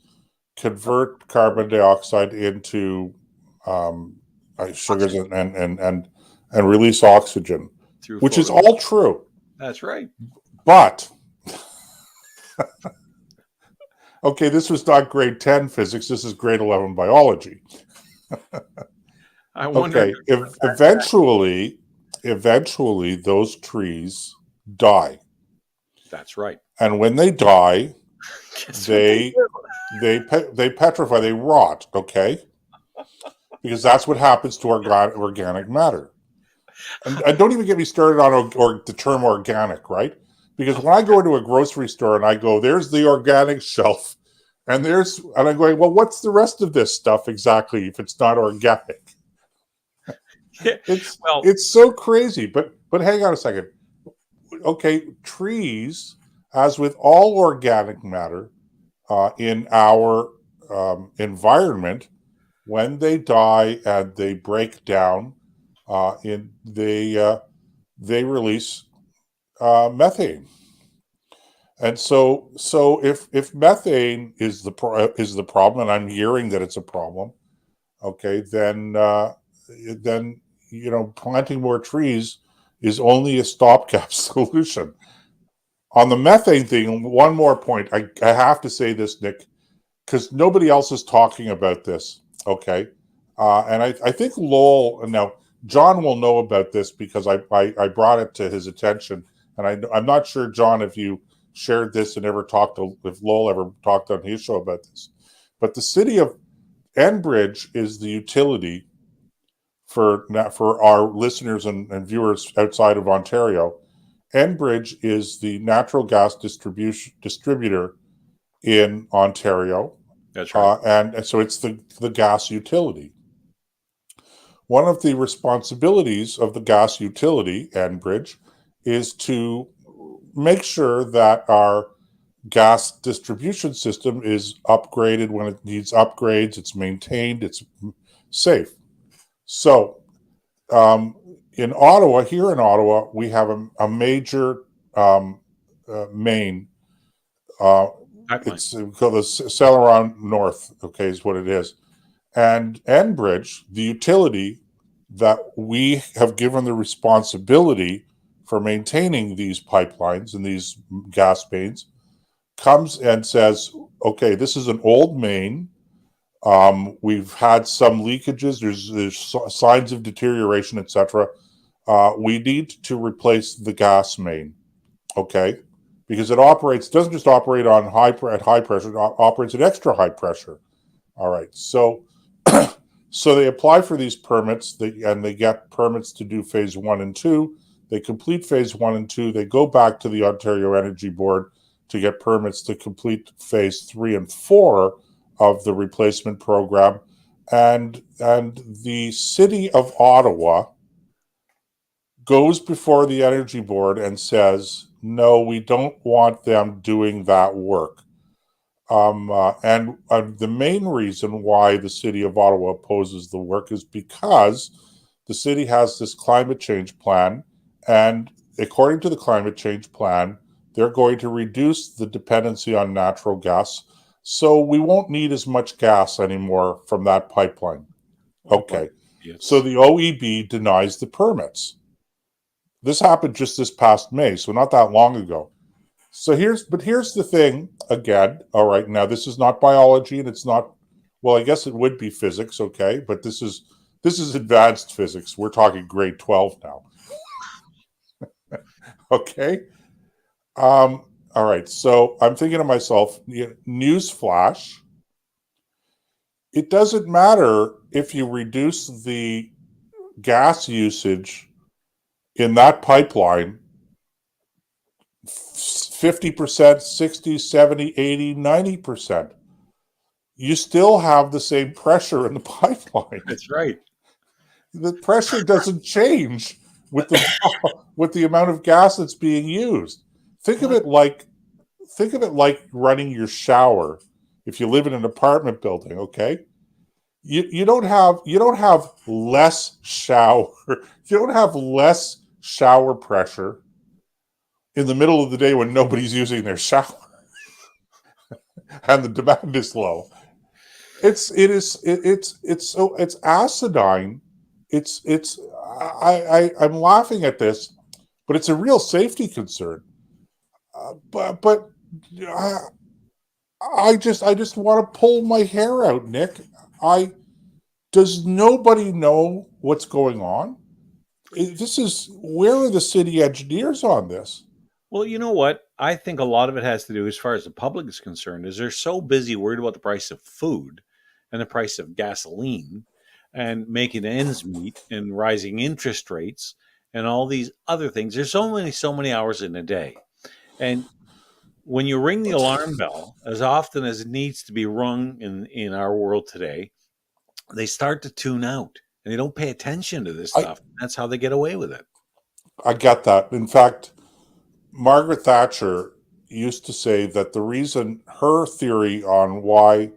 convert carbon dioxide into sugars and release oxygen, which is all true. That's right. But okay, this was not grade 10 physics. This is grade 11 biology. I wonder. Okay, eventually those trees die. That's right. And when they die, they petrify, they rot, okay? Because that's what happens to organic matter. And don't even get me started on the term organic, right? Because when I go into a grocery store and I go, there's the organic shelf, and I'm going, well, what's the rest of this stuff exactly if it's not organic? It's so crazy. But hang on a second. Okay, trees, as with all organic matter in our environment, when they die and they break down, they release methane. And so if methane is the problem, and I'm hearing that it's a problem, okay, then planting more trees is only a stopgap solution. On the methane thing, one more point. I have to say this, Nick, because nobody else is talking about this, okay? And I think Lowell, now John will know about this because I brought it to his attention, and I'm not sure, John, if you shared this and if Lowell ever talked on his show about this. But the city of Enbridge is the utility for our listeners and viewers outside of Ontario. Enbridge is the natural gas distributor in Ontario. That's right. And so it's the gas utility. One of the responsibilities of the gas utility, Enbridge, is to make sure that our gas distribution system is upgraded when it needs upgrades, it's maintained, it's safe. So in Ottawa, we have a major main. It's called the Celeron North, okay, is what it is. And Enbridge, the utility that we have given the responsibility for maintaining these pipelines and these gas mains, comes and says, okay, this is an old main. We've had some leakages. There's signs of deterioration, etc. We need to replace the gas main, okay? Because it doesn't just operate at high pressure, it operates at extra high pressure. All right, so they apply for these permits, and they get permits to do phase 1 and 2. They complete phase 1 and 2. They go back to the Ontario Energy Board to get permits to complete phase 3 and 4 of the replacement program. And the city of Ottawa goes before the Energy Board and says, no, we don't want them doing that work. And the main reason why the city of Ottawa opposes the work is because the city has this climate change plan, and according to the climate change plan, they're going to reduce the dependency on natural gas So we won't need as much gas anymore from that pipeline. Okay. Yes. So the OEB denies the permits. This happened just this past May, so not that long ago. So here's the thing again. All right, now this is not biology, and it's not. Well, I guess it would be physics, okay, but this is advanced physics. We're talking grade 12 now. Okay. All right. So I'm thinking to myself, newsflash. It doesn't matter if you reduce the gas usage in that pipeline 50%, 60, 70, 80, 90%. You still have the same pressure in the pipeline. That's right. The pressure doesn't change with the amount of gas that's being used. Think of it like running your shower if you live in an apartment building, okay? You don't have less shower. You don't have less shower pressure in the middle of the day when nobody's using their shower and the demand is low. It's asinine. I'm laughing at this, but it's a real safety concern. But I just want to pull my hair out, Nick. Does nobody know what's going on? Where are the city engineers on this? Well, you know what? I think a lot of it has to do, as far as the public is concerned, is they're so busy worried about the price of food and the price of gasoline and making ends meet and rising interest rates and all these other things. There's so many hours in a day. And when you ring the alarm bell, as often as it needs to be rung in our world today, they start to tune out and they don't pay attention to this stuff. That's how they get away with it. I get that. In fact, Margaret Thatcher used to say that the reason, her theory on why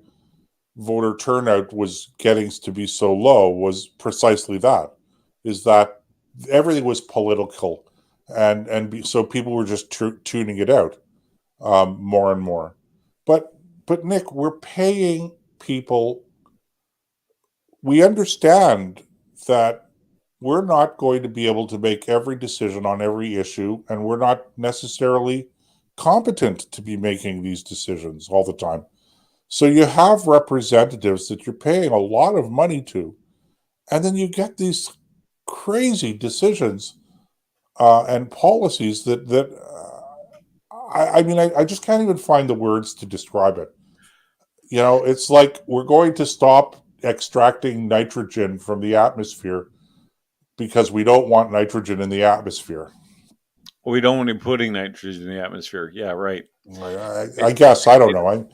voter turnout was getting to be so low was precisely that, is that everything was political, so people were just tuning it out more and more. But Nick, we're paying people. We understand that we're not going to be able to make every decision on every issue, and we're not necessarily competent to be making these decisions all the time. So you have representatives that you're paying a lot of money to, and then you get these crazy decisions and policies that I just can't even find the words to describe it. You know, it's like we're going to stop extracting nitrogen from the atmosphere because we don't want nitrogen in the atmosphere. Well, we don't want to be putting nitrogen in the atmosphere. Yeah, right. I guess I don't know. I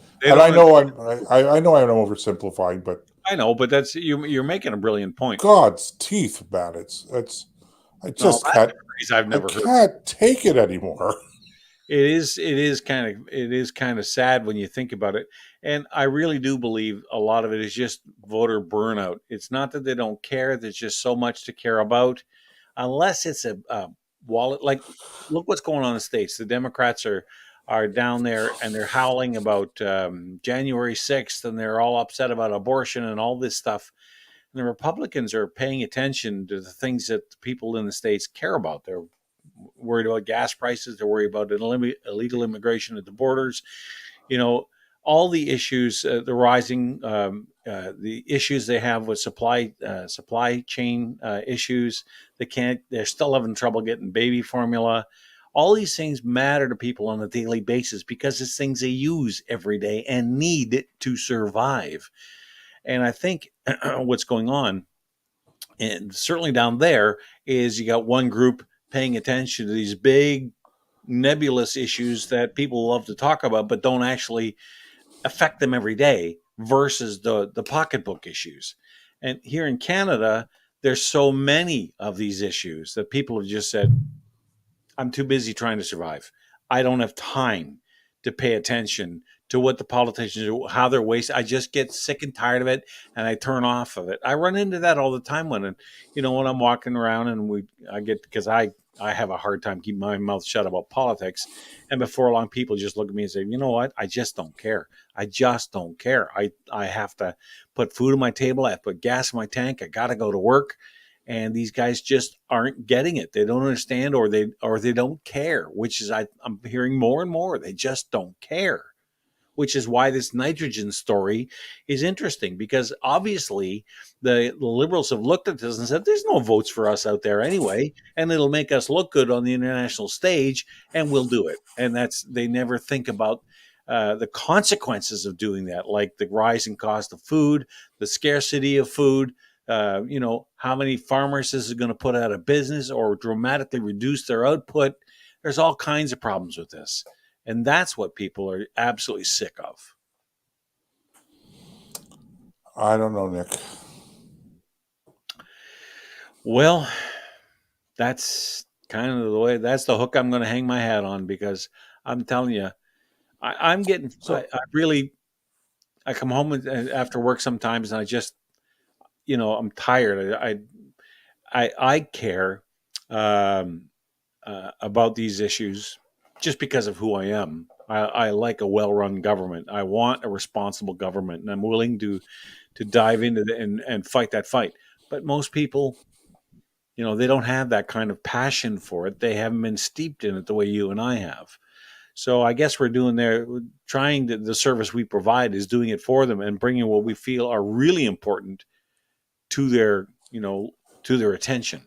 know I'm oversimplifying, but I know, but that's you're making a brilliant point. God's teeth, man! I can't take it anymore. It is kind of sad when you think about it, and I really do believe a lot of it is just voter burnout. It's not that they don't care; there's just so much to care about, unless it's a wallet. Like, look what's going on in the States. The Democrats are down there and they're howling about January 6th, and they're all upset about abortion and all this stuff. And the Republicans are paying attention to the things that the people in the States care about. They're worried about gas prices. They're worried about illegal immigration at the borders. You know, all the issues, the rising, the issues they have with supply chain issues. They're still having trouble getting baby formula. All these things matter to people on a daily basis because it's things they use every day and need to survive. And I think what's going on, and certainly down there, is you got one group paying attention to these big nebulous issues that people love to talk about but don't actually affect them every day, versus the pocketbook issues. And here in Canada, there's so many of these issues that people have just said, I'm too busy trying to survive. I don't have time to pay attention to what the politicians do, how they're wasting. I just get sick and tired of it, and I turn off of it. I run into that all the time when I'm walking around, and because I I have a hard time keeping my mouth shut about politics. And before long, people just look at me and say, you know what? I just don't care. I just don't care. I have to put food on my table. I have to put gas in my tank. I got to go to work. And these guys just aren't getting it. They don't understand, or they don't care, which is I'm hearing more and more. They just don't care, which is why this nitrogen story is interesting, because obviously the Liberals have looked at this and said, there's no votes for us out there anyway, and it'll make us look good on the international stage, and we'll do it. And they never think about the consequences of doing that, like the rising cost of food, the scarcity of food, how many farmers this is going to put out of business or dramatically reduce their output. There's all kinds of problems with this. And that's what people are absolutely sick of. I don't know, Nick. Well, that's kind of the way, that's the hook I'm going to hang my hat on, because I'm telling you, I'm getting, I come home after work sometimes and I just, I'm tired. I care about these issues just because of who I am. I like a well-run government. I want a responsible government, and I'm willing to dive into and fight that fight. But most people, they don't have that kind of passion for it. They haven't been steeped in it the way you and I have. So I guess we're trying the service we provide is doing it for them and bringing what we feel are really important to their attention,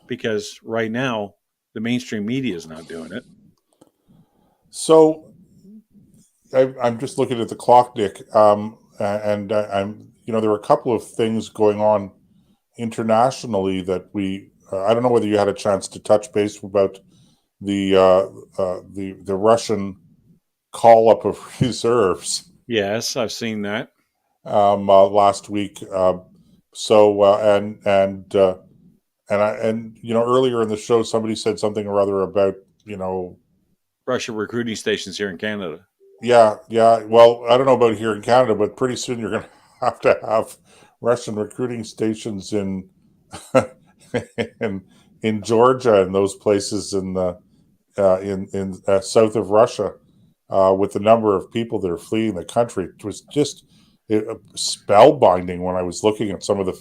because right now the mainstream media is not doing it. So I'm just looking at the clock, Nick, and I'm, there are a couple of things going on internationally that I don't know whether you had a chance to touch base about the Russian call up of reserves. Yes, I've seen that last week. Earlier in the show, somebody said something or other about Russia recruiting stations here in Canada. Yeah. Well, I don't know about here in Canada, but pretty soon you're going to have Russian recruiting stations in in Georgia and those places in south of Russia, with the number of people that are fleeing the country. It was just spellbinding when I was looking at some of the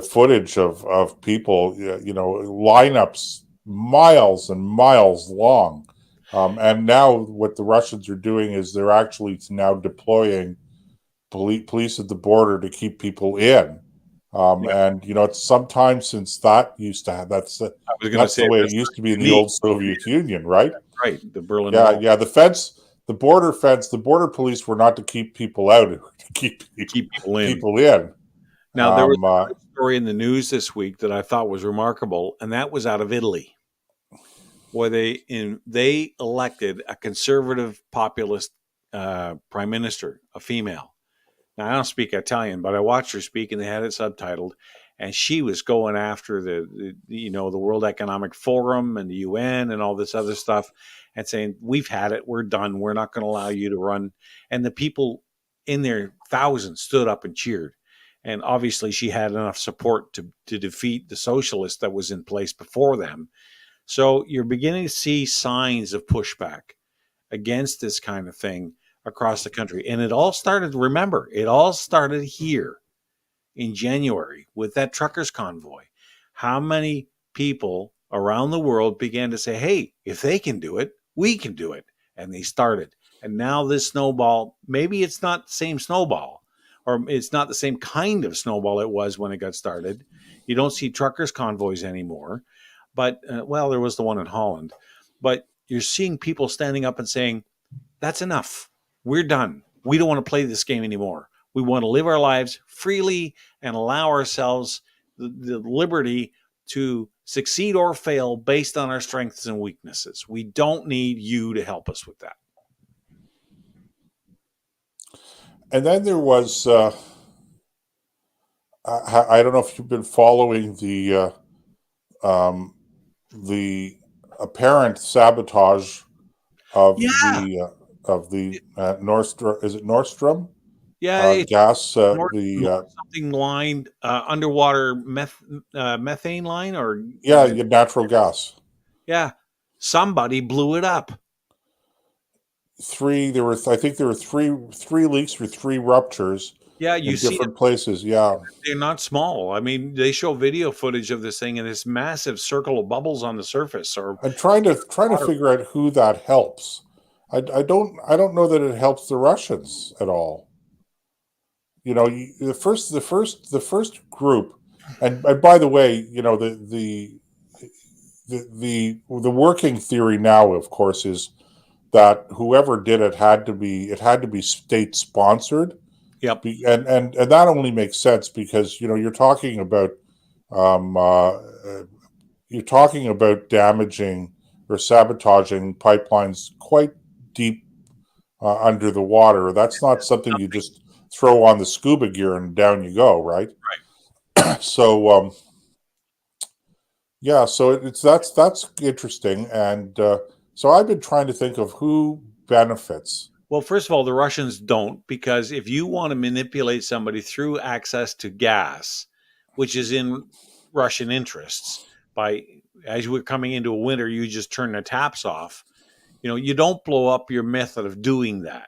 footage of people, lineups miles and miles long. And now what the Russians are doing is they're actually now deploying police at the border to keep people in. And it's some time since that used to have, that's the way it used to be in the old Soviet Union, right? Right. The Berlin Wall. Yeah. The border police were not to keep people out, to keep people in. Now, there was a story in the news this week that I thought was remarkable, and that was out of Italy, where they elected a conservative populist prime minister, a female. Now, I don't speak Italian, but I watched her speak, and they had it subtitled, and she was going after the World Economic Forum and the UN and all this other stuff, and saying, we've had it, we're done, we're not going to allow you to run. And the people in their thousands stood up and cheered. And obviously she had enough support to defeat the socialist that was in place before them. So you're beginning to see signs of pushback against this kind of thing across the country. And it all started here in January with that truckers convoy. How many people around the world began to say, hey, if they can do it, we can do it. And they started. And now this snowball, maybe it's not the same snowball, or it's not the same kind of snowball it was when it got started. You don't see truckers convoys anymore. But, there was the one in Holland. But you're seeing people standing up and saying, that's enough. We're done. We don't want to play this game anymore. We want to live our lives freely and allow ourselves the liberty to succeed or fail based on our strengths and weaknesses. We don't need you to help us with that. And then there was, I don't know if you've been following the apparent sabotage of the Nordstrom. Is it Nordstrom? Yeah, it's gas. north, something line, underwater methane line, or Natural gas. yeah, somebody blew it up. I think there were three leaks or three ruptures Yeah, you in see it. different places. Yeah, They're not small. I mean, they show video footage of this thing and this massive circle of bubbles on the surface. Or I'm trying to figure out who that helps. I don't know that it helps the Russians at all. You know, the first group, and by the way, you know, the working theory now, of course, is that whoever did it had to be state sponsored. Yep. And that only makes sense because, you know, you're talking about damaging or sabotaging pipelines quite deep under the water. That's not something you just throw on the scuba gear and down you go, right? Right. So so that's interesting, and so I've been trying to think of who benefits. Well, first of all, the Russians don't, because if you want to manipulate somebody through access to gas, which is in Russian interests, as we're coming into a winter, you just turn the taps off. You know, you don't blow up your method of doing that.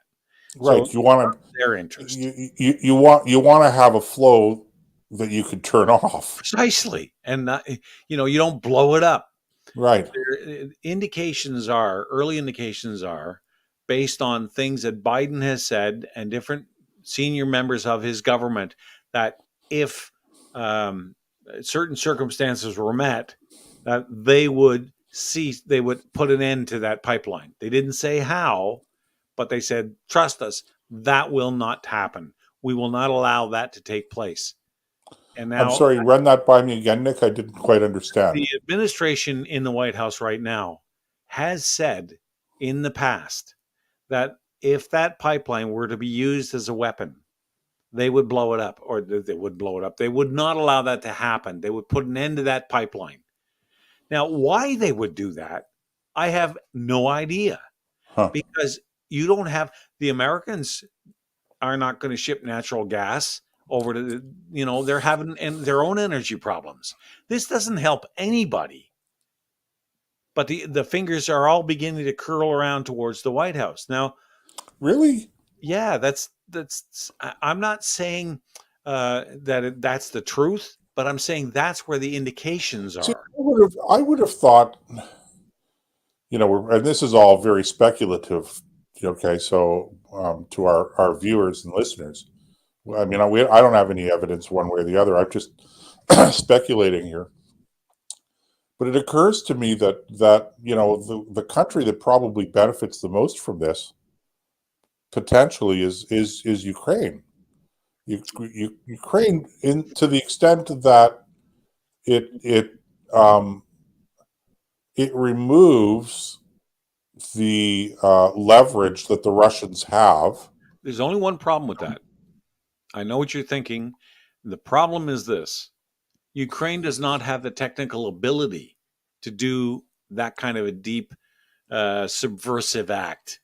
Right. So you want their interest. You want to have a flow that you could turn off. Precisely. And not, you know, you don't blow it up. Right. Early indications are based on things that Biden has said and different senior members of his government, that if certain circumstances were met, that they would put an end to that pipeline. They didn't say how, but they said, trust us, that will not happen. We will not allow that to take place. And now, I'm sorry, run that by me again, Nick. I didn't quite understand. The administration in the White House right now has said in the past that if that pipeline were to be used as a weapon, they would blow it up, or they would blow it up. They would not allow that to happen. They would put an end to that pipeline. Now, why they would do that, I have no idea. Because you don't have, the Americans are not going to ship natural gas over to they're having their own energy problems. This doesn't help anybody. But the fingers are all beginning to curl around towards the White House. Now, really? Yeah, that's I'm not saying that's the truth, but I'm saying that's where the indications are. See, I would have thought, and this is all very speculative. Okay, so to our viewers and listeners, I mean, I don't have any evidence one way or the other. I'm just speculating here. But it occurs to me that the country that probably benefits the most from this potentially is Ukraine. Ukraine, to the extent that it removes the leverage that the Russians have. There's only one problem with that. I know what you're thinking. The problem is this: Ukraine does not have the technical ability to do that kind of a deep subversive act.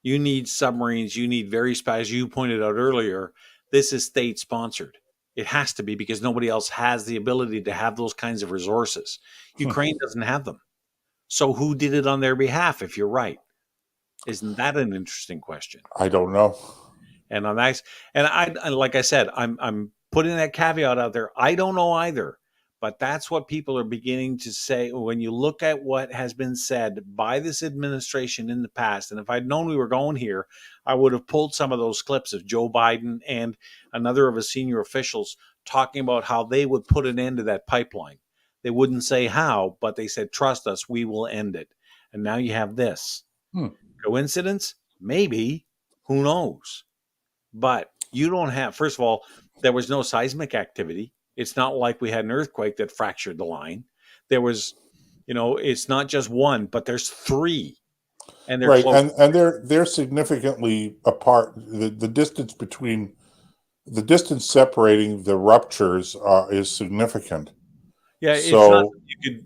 You need submarines. You need as you pointed out earlier, this is state sponsored. It has to be, because nobody else has the ability to have those kinds of resources. Ukraine doesn't have them. So who did it on their behalf, if you're right? Isn't that an interesting question? I don't know. And on that, and like I said, I'm putting that caveat out there. I don't know either. But that's what people are beginning to say when you look at what has been said by this administration in the past. And if I'd known we were going here, I would have pulled some of those clips of Joe Biden and another of his senior officials talking about how they would put an end to that pipeline. They wouldn't say how, but they said, trust us, we will end it. And now you have this. Coincidence? Maybe. Who knows? But you don't have, first of all, there was no seismic activity. It's not like we had an earthquake that fractured the line. There was, it's not just one, but there's three. And they're right, close. and they're significantly apart. The distance separating the ruptures is significant. Yeah, it's not,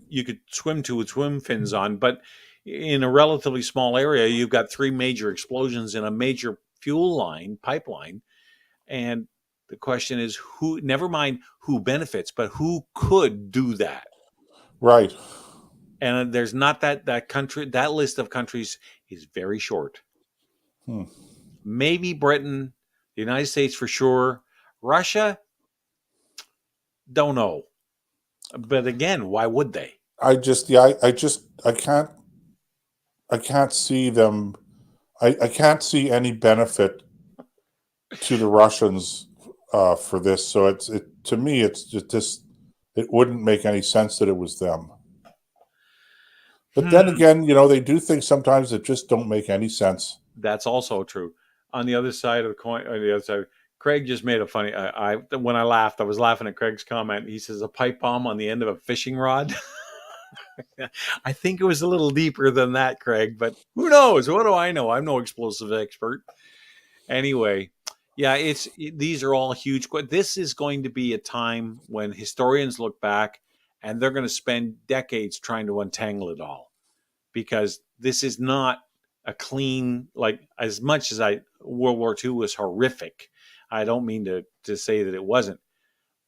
you could swim to with swim fins on, but in a relatively small area, you've got three major explosions in a major fuel line, pipeline. And the question is who, never mind who benefits, but who could do that? Right. And there's not that country, that list of countries is very short. Maybe Britain, the United States for sure. Russia, don't know. But again, why would they? I can't see them. I can't see any benefit to the Russians for this. So to me, it's just it wouldn't make any sense that it was them. But then again, they do things sometimes that just don't make any sense. That's also true. On the other side of the coin, on the other side, Craig just made a funny. When I laughed, I was laughing at Craig's comment. He says a pipe bomb on the end of a fishing rod. I think it was a little deeper than that, Craig. But who knows? What do I know? I'm no explosive expert. Anyway, yeah, these are all huge. This is going to be a time when historians look back and they're going to spend decades trying to untangle it all, because this is not a clean, like, as much as World War II was horrific. I don't mean to say that it wasn't,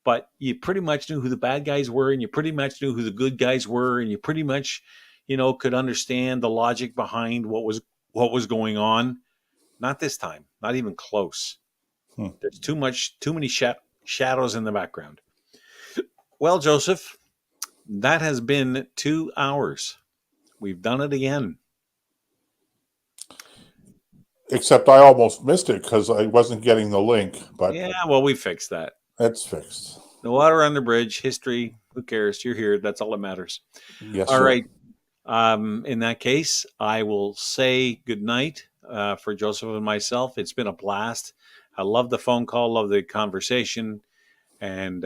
but you pretty much knew who the bad guys were, and you pretty much knew who the good guys were, and you pretty much, could understand the logic behind what was going on. Not this time, not even close. There's too many shadows in the background. Well, Joseph, that has been 2 hours. We've done it again. Except I almost missed it because I wasn't getting the link. But yeah, well, we fixed that. That's fixed. The water under the bridge, history, who cares? You're here. That's all that matters. Yes, all sir. right. In that case, I will say good night for Joseph and myself. It's been a blast. I love the phone call, love the conversation. And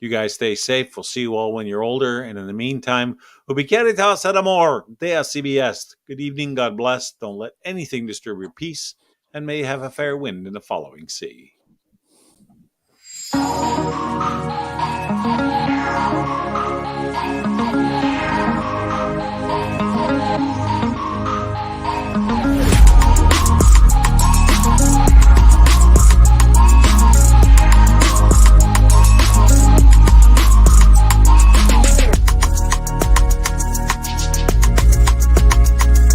you guys stay safe. We'll see you all when you're older. And in the meantime, ubicaritas ad amor, Dea CBS. Good evening. God bless. Don't let anything disturb your peace. And may you have a fair wind in the following sea.